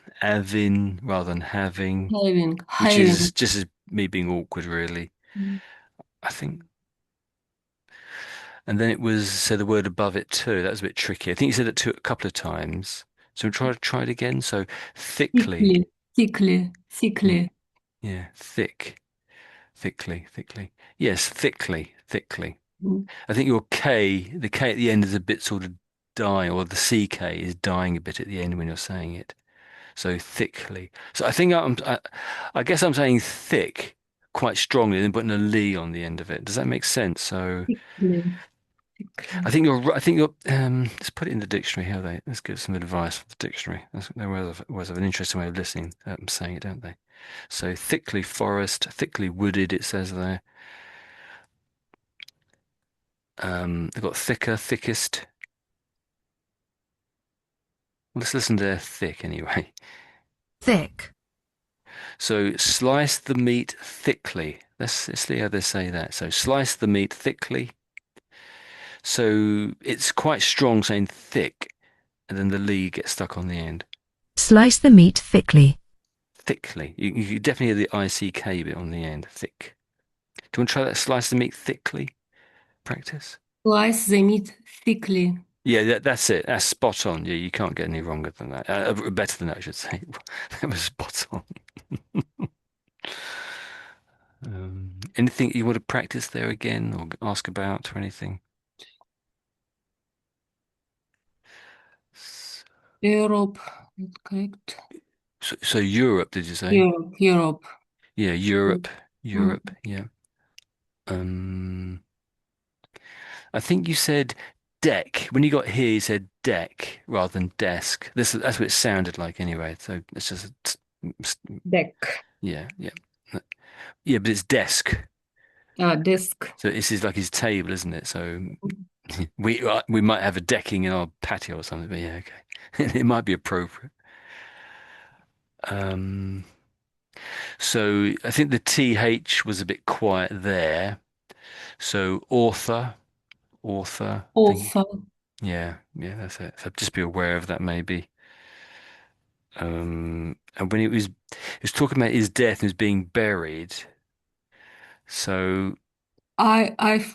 rather than having, which is Having. just as me being awkward, really. Mhm. I think, and then it was so the word above it too. That was a bit tricky. I think you said it a couple of times. So try it again. So thickly, Thickly, thickly, yeah, thickly. yeah, thickly. Yes, thickly. Mhm. I think the K at the end is a bit sort of dying, or the CK is dying a bit at the end when you're saying it. So thickly. So I guess I'm saying thick quite strongly, then putting a lee on the end of it. Does that make sense? So Thickly, thickly. I think you're right. I think you're. Let's put it in the dictionary. How they? Let's give some advice for the dictionary. They always have an interesting way of listening, saying it, don't they? So thickly forest, thickly wooded. It says there. They've got thicker, thickest. Let's listen to thick anyway. thick, So slice the meat thickly. Let's see how they say that. So slice the meat thickly. So it's quite strong saying thick, and then the lee gets stuck on the end. slice the meat thickly, Thickly. You definitely hear the ICK bit on the end. Thick. Do you want to try that? Slice the meat thickly? Practice? Slice the meat thickly. Yeah, that's it. That's spot on. Yeah, you can't get any wronger than that. Better than that, I should say. That was spot on. Anything you want to practice there again or ask about or anything? Europe. Correct. So Europe, did you say? Europe, Europe. Yeah, Europe, Mhm. Europe. Yeah. Um, I think you said deck. When you got here, you said deck rather than desk. That's what it sounded like anyway. So it's just Deck. yeah, yeah, yeah. But it's desk. Desk. So this is like his table, isn't it? So we might have a decking in our patio or something. But yeah, okay, it might be appropriate. Um, so I think the TH was a bit quiet there. So author. I think Also. yeah, yeah, that's it. So just be aware of that maybe. And when he was talking about his death and was being buried. So I I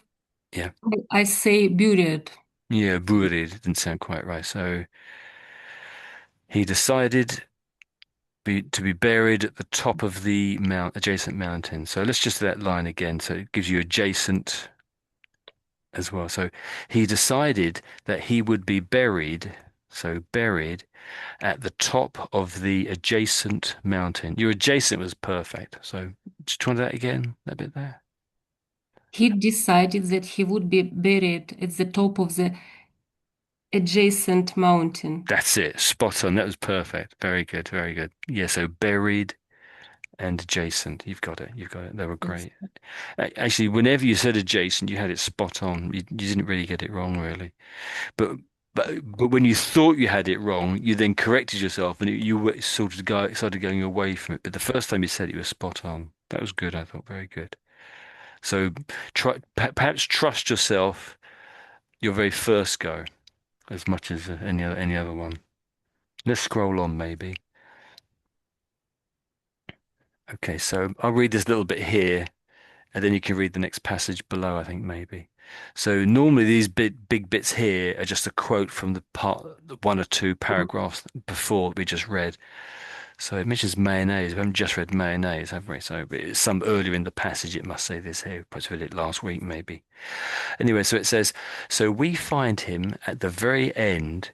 yeah, I say buried. yeah, buried didn't sound quite right. So he decided. To be buried at the top of the adjacent mountain. So let's just do that line again. So it gives you adjacent as well. So he decided that he would be buried, so buried at the top of the adjacent mountain. Your adjacent was perfect. So just try that again, that bit there. He decided that he would be buried at the top of the adjacent mountain. That's it. Spot on. That was perfect. Very good. Very good. Yeah, so buried and adjacent. You've got it. You've got it. They were Yes. great. Actually, whenever you said adjacent, you had it spot on. You didn't really get it wrong, really. But but when you thought you had it wrong, you then corrected yourself and sort of started going away from it. But the first time you said it, you were spot on. That was good, I thought. Very good. So perhaps trust yourself your very first go as much as any other one. Let's scroll on, maybe. Okay, so I'll read this little bit here, and then you can read the next passage below, I think, maybe. So normally these big bits here are just a quote from the one or two paragraphs before that we just read. So it mentions mayonnaise. We haven't just read mayonnaise, have we? So it's some earlier in the passage, it must say this here. Perhaps we read it last week, maybe. Anyway, so it says, so we find him at the very end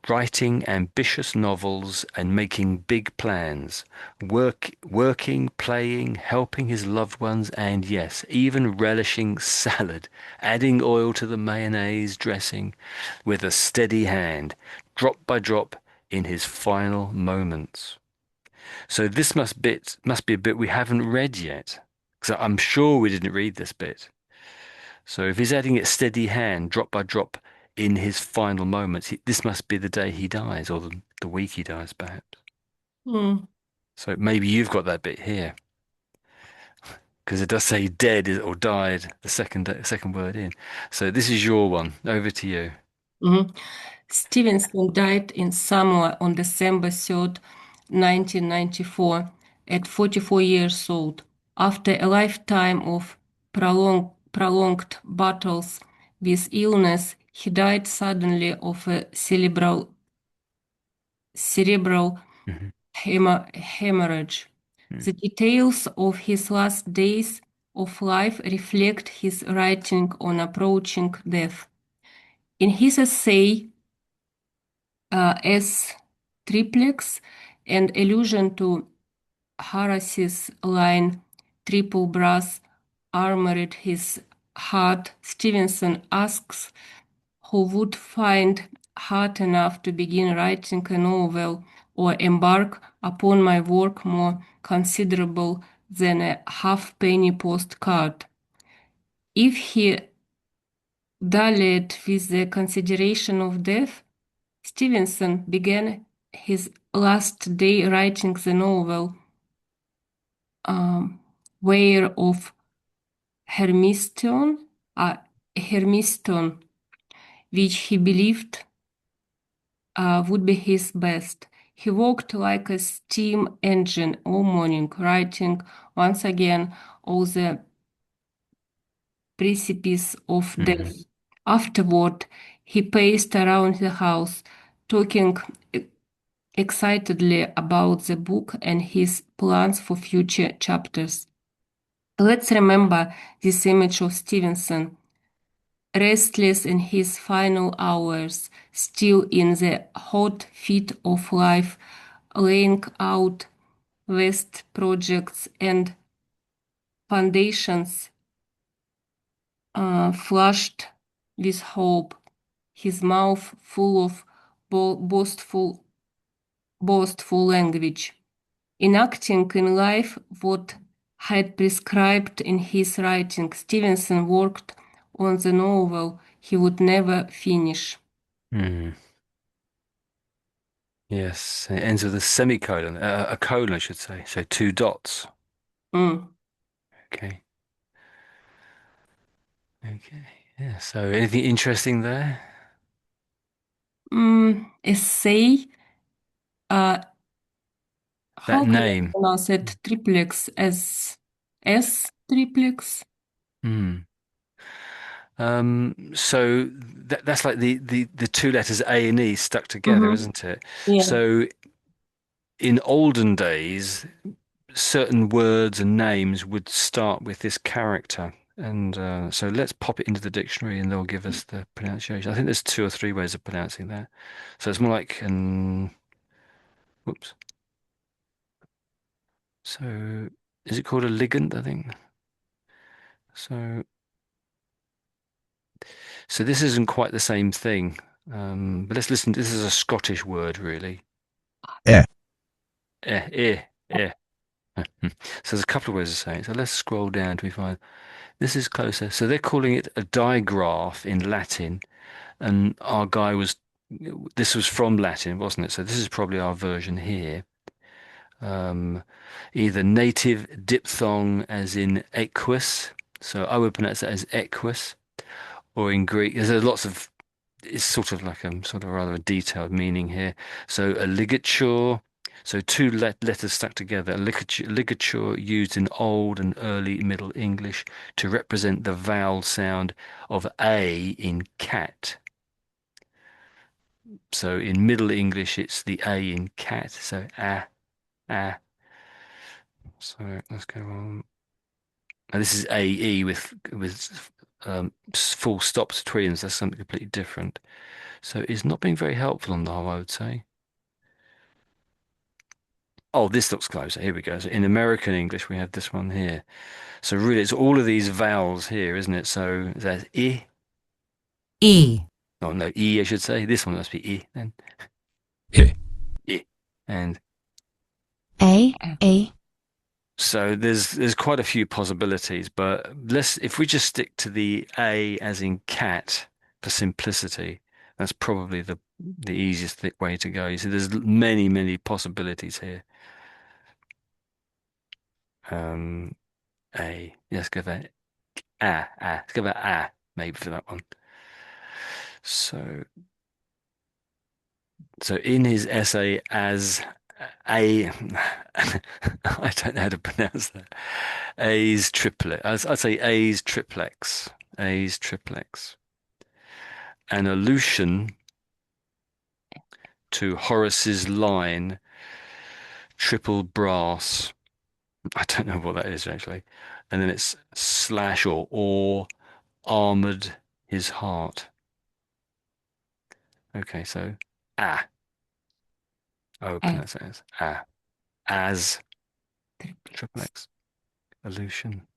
writing ambitious novels and making big plans, working, playing, helping his loved ones, and yes, even relishing salad, adding oil to the mayonnaise dressing with a steady hand, drop by drop in his final moments. So this must be a bit we haven't read yet, because I'm sure we didn't read this bit. So if he's adding it steady hand, drop by drop, in his final moments, this must be the day he dies, or the week he dies, perhaps. Mm. So maybe you've got that bit here, because it does say dead or died, the second word in. So this is your one. Over to you. Mhm. Stevenson died in Samoa on December 3rd, 1994, at 44 years old, after a lifetime of prolonged battles with illness. He died suddenly of a cerebral Mhm. hemorrhage. The details of his last days of life reflect his writing on approaching death. In his essay, as triplex, an allusion to Horace's line, triple brass armored his heart, Stevenson asks who would find heart enough to begin writing a novel or embark upon my work more considerable than a halfpenny postcard. If he dallied with the consideration of death, Stevenson began his last day writing the novel Weir of Hermiston, Hermiston, which he believed would be his best. He worked like a steam engine all morning, writing once again all the precipice of Mhm. death. Afterward, he paced around the house, talking excitedly about the book and his plans for future chapters. Let's remember this image of Stevenson, restless in his final hours, still in the hot feet of life, laying out vast projects and foundations flushed with hope, his mouth full of boastful language, enacting in life what had prescribed in his writing. Stevenson worked on the novel he would never finish. Mm. Yes, and it ends with a semicolon, a colon, I should say. So two dots. Mm. Okay. Okay. Yeah. So anything interesting there? Essay. Uh, That how can I name. pronounce it? Triplex as S triplex? Hmm. So that's like the two letters A and E stuck together, Mm-hmm. isn't it? Yeah. So in olden days, certain words and names would start with this character. And so let's pop it into the dictionary and they'll give us the pronunciation. I think there's two or three ways of pronouncing that. So it's more like whoops. So is it called a ligand, I think? So this isn't quite the same thing. But let's listen. This is a Scottish word, really. Eh. Eh, eh, eh. So there's a couple of ways of saying it. So let's scroll down till we find this is closer. So they're calling it a digraph in Latin, and our guy was. This was from Latin, wasn't it? So this is probably our version here. Either native diphthong, as in equus. So I would pronounce that as equus, or in Greek. There's lots of. It's sort of like a sort of rather a detailed meaning here. So a ligature. So two letters stuck together. A ligature used in Old and Early Middle English to represent the vowel sound of A in cat. So in Middle English, it's the A in cat. So ah, ah. So let's go on. And this is AE with full stops between them. So that's something completely different. So it's not being very helpful on the whole, I would say. Oh, this looks closer. Here we go. So in American English, we have this one here. So really, it's all of these vowels here, isn't it? So that's I. E. Oh, no, E, I should say. This one must be I then. I. I. And A. so there's quite a few possibilities, but if we just stick to the A as in cat for simplicity, that's probably the easiest way to go. You see, there's many possibilities here. Um, A. Let's go for Let's go for maybe for that one. So in his essay as a, I don't know how to pronounce that. A's triplet. I'd say A's triplex. A's triplex. An allusion to Horace's line, triple brass. I don't know what that is actually. And then it's slash or armored his heart. Okay, so ah. Oh, pronounce it as triplex. Illusion.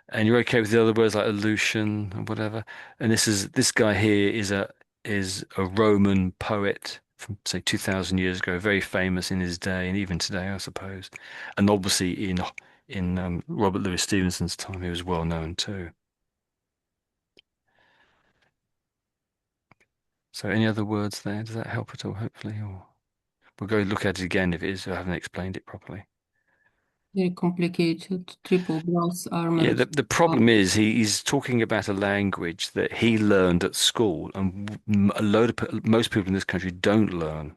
And you're okay with the other words like illusion and whatever. And this guy here is a Roman poet from say 2000 years ago, very famous in his day and even today, I suppose. And obviously in Robert Louis Stevenson's time, he was well known too. So any other words there? Does that help at all? Hopefully, or we'll go look at it again if I haven't explained it properly. Very complicated. Triple brass Yeah, armored. the problem is he's talking about a language that he learned at school, and most people in this country don't learn.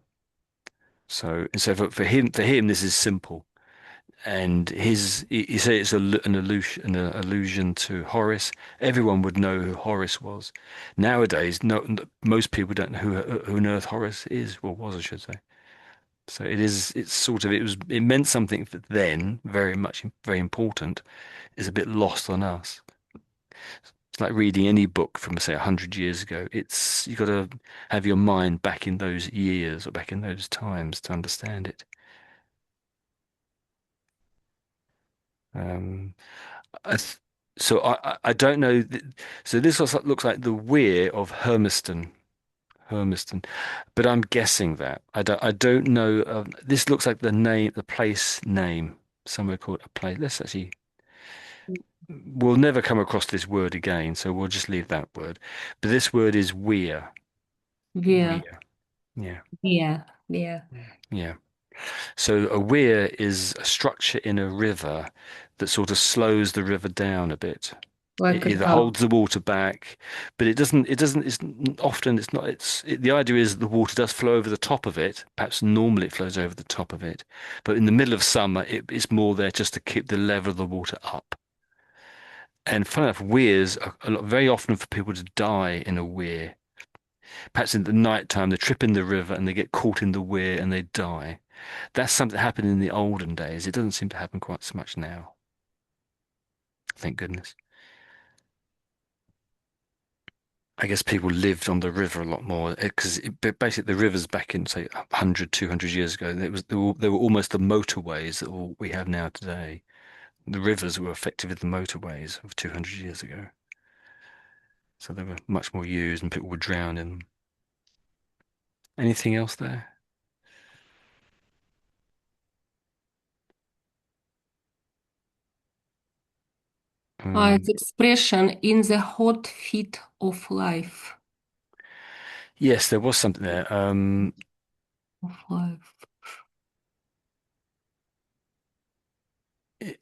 So for him, this is simple, and you say it's an allusion to Horace. Everyone would know who Horace was. Nowadays, most people don't know who on earth Horace is, or was, I should say. So it meant something then, very important, is a bit lost on us. It's like reading any book from, say, 100 years ago. You got to have your mind back in those years or back in those times to understand it. Um, I th so I don't know. So this looks like the weir of Hermiston, but I'm guessing that I don't know. This looks like the place name, somewhere called a place. We'll never come across this word again, so we'll just leave that word. But this word is weir. Yeah. Weir. Yeah. Yeah. Yeah. Yeah. So a weir is a structure in a river that sort of slows the river down a bit. Like It a either dam. holds the water back, but the idea is the water does flow over the top of it. Perhaps normally it flows over the top of it, but in the middle of summer, it's more there just to keep the level of the water up. And funny enough, weirs are very often for people to die in a weir. Perhaps in the night time, they trip in the river and they get caught in the weir and they die. That's something that happened in the olden days. It doesn't seem to happen quite so much now. Thank goodness. I guess people lived on the river a lot more because basically the rivers back in, say, 100, 200 years ago, they were almost the motorways that we have now today. The rivers were effectively the motorways of 200 years ago. So they were much more used and people would drown in them. Anything else there? It's expression in the hot fit of life. Yes, there was something there. Of life.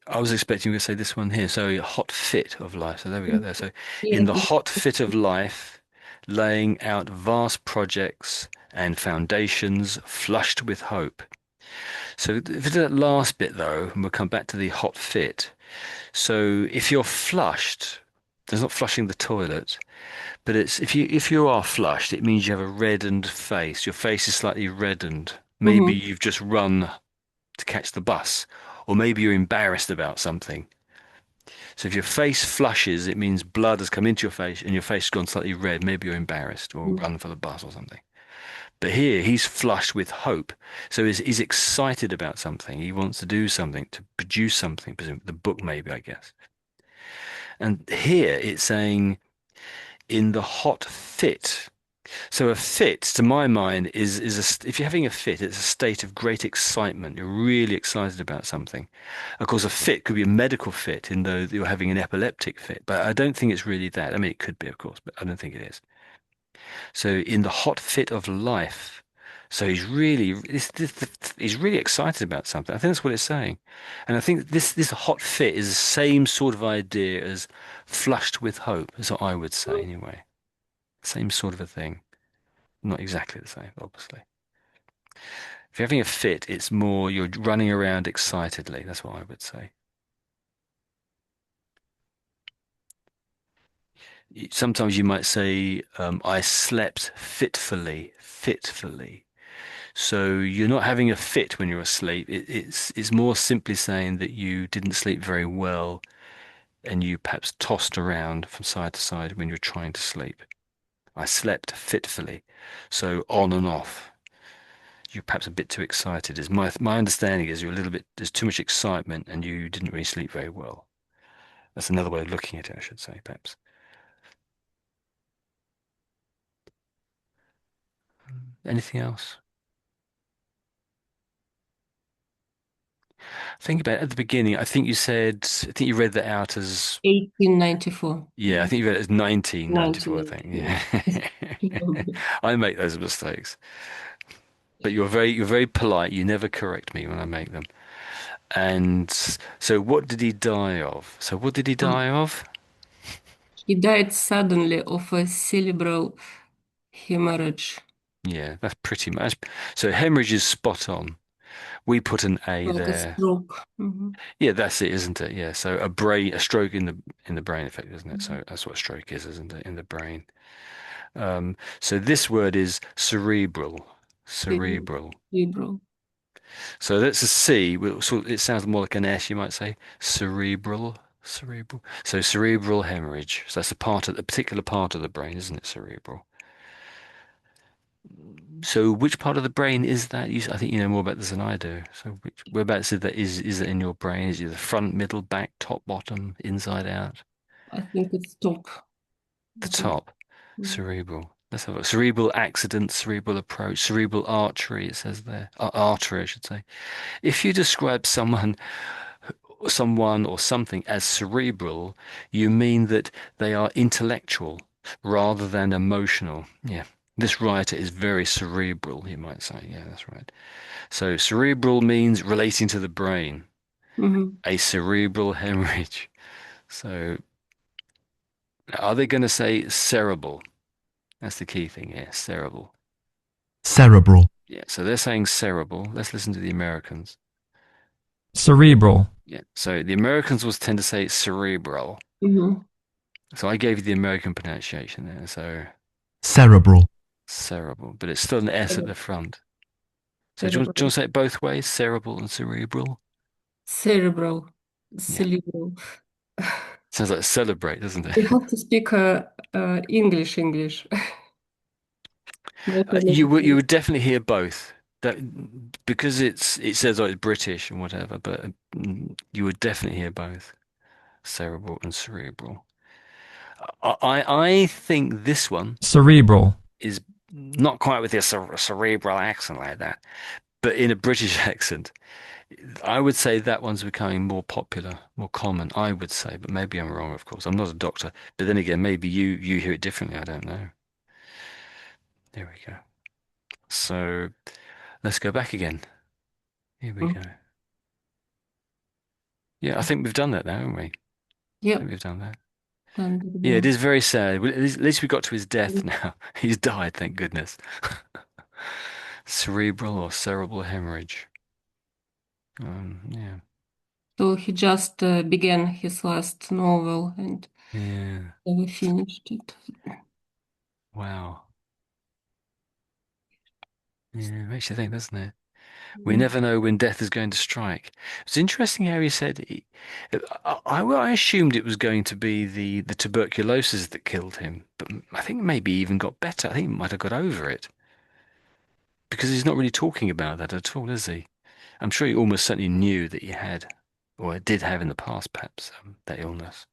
I was expecting you to say this one here. So a hot fit of life. So there we go there. So Yeah, in the hot fit of life, laying out vast projects and foundations flushed with hope. So if it's that last bit though, and we'll come back to the hot fit. So if you're flushed, there's not flushing the toilet, but it's if you are flushed, it means you have a reddened face. Your face is slightly reddened. Maybe Mhm. you've just run to catch the bus, or maybe you're embarrassed about something. So if your face flushes, it means blood has come into your face and your face has gone slightly red. Maybe you're embarrassed or run for the bus or something. But here he's flushed with hope. So he's excited about something. He wants to do something, to produce something, the book maybe, I guess. And here it's saying in the hot fit. So a fit, to my mind, if you're having a fit, it's a state of great excitement. You're really excited about something. Of course, a fit could be a medical fit, in though you're having an epileptic fit. But I don't think it's really that. I mean, it could be, of course, but I don't think it is. So in the hot fit of life, so he's really excited about something. I think that's what it's saying, and I think this hot fit is the same sort of idea as flushed with hope, is what I would say anyway. Same sort of a thing. Not exactly the same, obviously. If you're having a fit, it's more you're running around excitedly. That's what I would say. Sometimes you might say, I slept fitfully, fitfully. So you're not having a fit when you're asleep. It's more simply saying that you didn't sleep very well and you perhaps tossed around from side to side when you're trying to sleep. I slept fitfully. So on and off. You're perhaps a bit too excited. Is my understanding is you're a little bit, there's too much excitement and you didn't really sleep very well. That's another way of looking at it, I should say, perhaps. Anything else? Think about it at the beginning. I think you read that out as, 1894. yeah, I think you read it as 1994, I think. 1994. Yeah. I make those mistakes. But you're very polite. You never correct me when I make them. And so what did he die of? So what did he die of? He died suddenly of a cerebral hemorrhage. Yeah, that's pretty much. So hemorrhage is spot on. We put an A Like a there. stroke. Mhm. Yeah, that's it, isn't it? Yeah. So a stroke in the brain effect, isn't it? Mhm. So that's what a stroke is, isn't it? In the brain. So this word is cerebral. Cerebral. Cerebral. So that's a C. So it sounds more like an S, you might say. Cerebral. Cerebral. So cerebral hemorrhage. So that's a particular part of the brain, isn't it? Cerebral. So which part of the brain is that? I think you know more about this than I do. So whereabouts is it in your brain? Is it the front, middle, back, top, bottom, inside out? I think it's top. The Bottom. top. Mhm. Cerebral. Let's have a look. Cerebral accident, cerebral approach, cerebral artery, it says there. Artery, I should say. If you describe someone or something as cerebral, you mean that they are intellectual rather than emotional. Yeah. This writer is very cerebral, you might say. Yeah, that's right. So cerebral means relating to the brain, Mhm. a cerebral hemorrhage. So are they going to say cerebral? That's the key thing here, cerebral. cerebral, Yeah, so they're saying cerebral. Let's listen to the Americans. cerebral, Yeah, so the Americans will tend to say cerebral. Mhm. So I gave you the American pronunciation there. So cerebral, cerebral, but it's still an S at the front. So do you want Cerebral. to say it both ways, cerebral and cerebral? Cerebral. Yeah. Cerebral. Sounds like celebrate, doesn't it? We have to speak English. Not You American. would definitely hear both. That because it says, oh, it's British and whatever, but you would definitely hear both, cerebral and cerebral. I think this one cerebral, is not quite with your cerebral accent like that, but in a British accent. I would say that one's becoming more popular, more common, I would say, but maybe I'm wrong, of course. I'm not a doctor. But then again, maybe you hear it differently. I don't know. There we go. So let's go back again. Here we go. Yeah, I think we've done that now, haven't we? I think Yep. we've done that. Yeah, it Understand. is very sad. Well, at least we got to his death now. He's died, thank goodness. Cerebral or cerebral hemorrhage. Yeah. So he just began his last novel and Yeah. never finished it. Wow. Yeah, it makes you think, doesn't it? We Mm. never know when death is going to strike. It's interesting how he said I assumed it was going to be the tuberculosis that killed him, but I think maybe he even got better. I think he might have got over it because he's not really talking about that at all, is he? I'm sure he almost certainly knew that he had, or did have in the past, perhaps, that illness.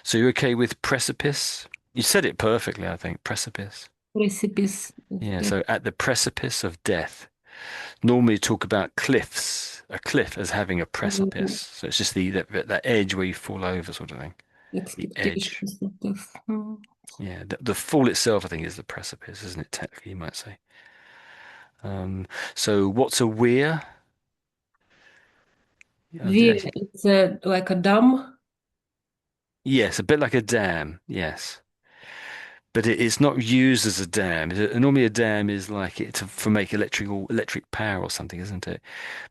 So you're okay with precipice? You said it perfectly, I think. Precipice. Precipice of Yeah, death. so at the precipice of death. Normally talk about cliffs, a cliff as having a precipice. Mm. So it's just that edge where you fall over sort of thing. The edge. Expectations of death. Mm. Yeah, the fall itself, I think, is the precipice, isn't it? Technically, you might say. So what's a weir? Weir, it's like a dam. Yes, a bit like a dam. Yes. But it's not used as a dam. Normally, a dam is like it for make electric power or something, isn't it?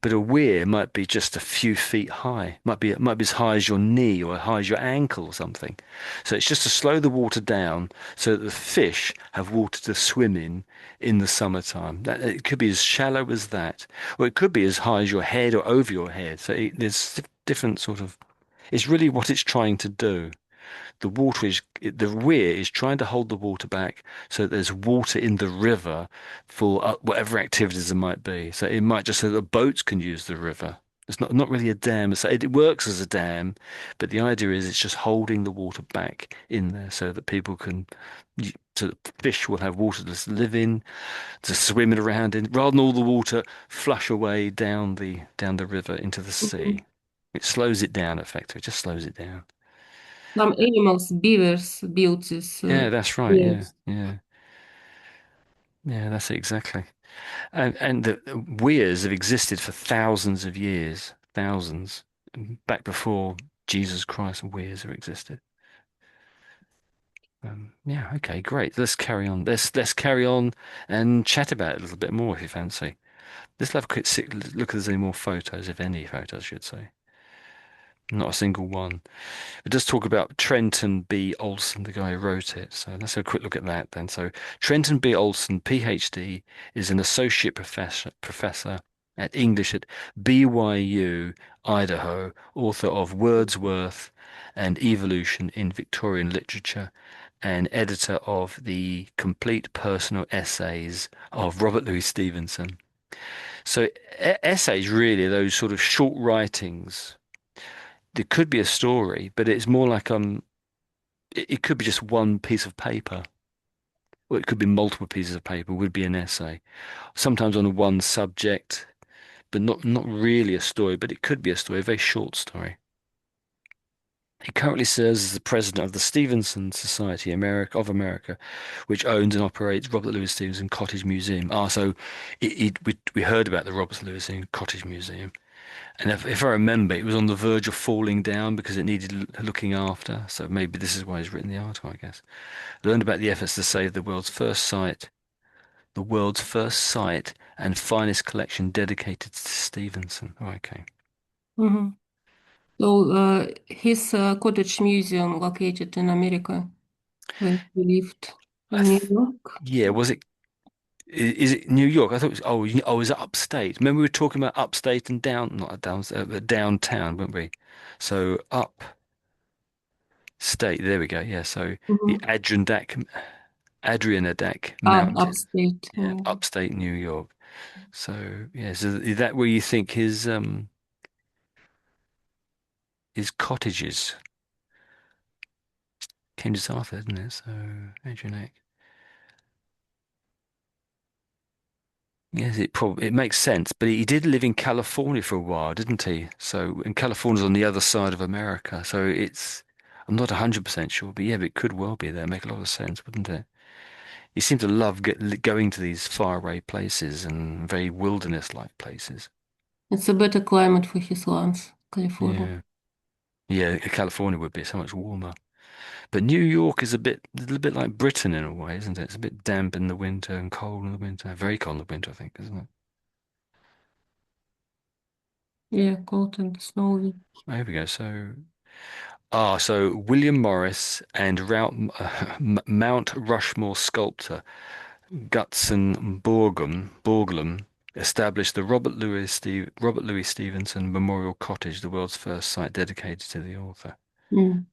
But a weir might be just a few feet high. Might be as high as your knee or as high as your ankle or something. So it's just to slow the water down so that the fish have water to swim in the summertime. That it could be as shallow as that, or it could be as high as your head or over your head. So there's different sort of. It's really what it's trying to do. The weir is trying to hold the water back so that there's water in the river for whatever activities there might be. So it might just so that boats can use the river. It's not really a dam. So it works as a dam, but the idea is it's just holding the water back in there so that people can, so that fish will have water to live in, to swim it around in, rather than all the water flush away down the river into the Mhm. sea. It slows it down, effectively. It just slows it down. Some animals, beavers, built this. Yeah, that's right. Yeah, Weirs. yeah, yeah. That's it exactly. And the weirs have existed for thousands of years, thousands, back before Jesus Christ. Weirs have existed. Yeah. Okay. Great. Let's carry on. Let's carry on and chat about it a little bit more if you fancy. Let's have a quick look if there's any more photos, if any photos, I should say. Not a single one. It does talk about Trenton B. Olsen, the guy who wrote it. So let's have a quick look at that then. So Trenton B. Olsen, PhD, is an associate professor at English at BYU, Idaho, author of Wordsworth and Evolution in Victorian Literature, and editor of the Complete Personal Essays of Robert Louis Stevenson. So essays really are those sort of short writings. There could be a story, but it's more like it could be just one piece of paper, or it could be multiple pieces of paper, would be an essay. Sometimes on one subject, but not really a story, but it could be a story, a very short story. He currently serves as the president of the Stevenson Society of America, which owns and operates Robert Louis Stevenson Cottage Museum. So we heard about the Robert Louis Stevenson Cottage Museum. And if I remember, it was on the verge of falling down because it needed looking after. So maybe this is why he's written the article, I guess. Learned about the efforts to save the world's first site and finest collection dedicated to Stevenson. Oh, okay. Mhm. So his cottage museum located in America, where he lived I in New th York. Yeah, was it? Is it New York? I thought it was, oh, is it upstate? Remember we were talking about upstate and down, not down, but downtown, weren't we? So upstate, there we go. Yeah, so the Mhm. Adirondack Mountain, Upstate. yeah, upstate New York. So yeah, so is that where you think his cottages came to Arthur, isn't it? So Adirondack. Yes, it makes sense, but he did live in California for a while, didn't he? So, and California's on the other side of America, so I'm not 100% sure, but yeah, but it could well be there. Make a lot of sense, wouldn't it? He seemed to love going to these faraway places and very wilderness-like places. It's a better climate for his lungs, California. Yeah, yeah, California would be so much warmer, but New York is a little bit like Britain in a way, isn't it? It's a bit damp in the winter and cold in the winter, very cold in the winter, I think, isn't it? Yeah, cold and snowy. There we go. So William Morris and Mount Rushmore sculptor Gutzon Borglum established the Robert Louis Stevenson Memorial Cottage, the world's first site dedicated to the author. Mm.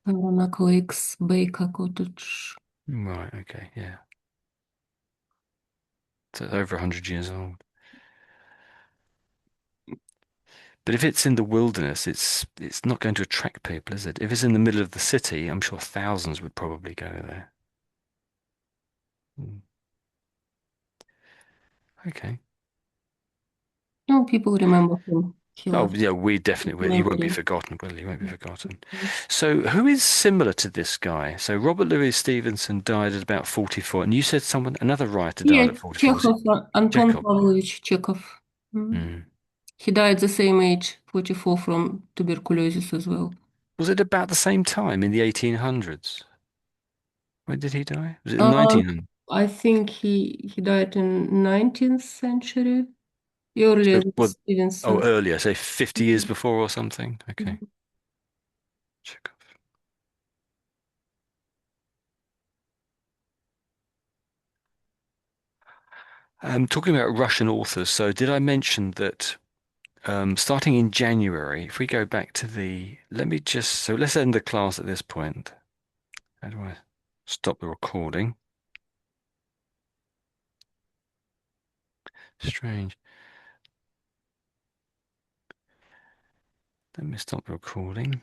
Roanoke Lakes, Baker Cottage. Right, okay, yeah. So it's over 100 years old. But if it's in the wilderness, it's not going to attract people, is it? If it's in the middle of the city, I'm sure thousands would probably go there. Mm. Okay. No, people remember him. He Oh, loved yeah, we definitely will. He won't be documentary. forgotten, will he? He won't be forgotten. So, who is similar to this guy? So, Robert Louis Stevenson died at about 44, and you said another writer died Yeah, at 44. Was it Chekhov, Anton Chekhov? Pavlovich Chekhov. Mm. Mm. He died the same age, 44, from tuberculosis as well. Was it about the same time in the 1800s? When did he die? Was it the Uh, 1900s? I think he died in 19th century, earlier So, than well, oh, Stevenson. earlier, say 50 years Mhm. before or something. Okay. Mhm. Chekhov. Talking about Russian authors, so did I mention that starting in January, if we go back to let's end the class at this point. How do I stop the recording? Strange. Let me stop the recording.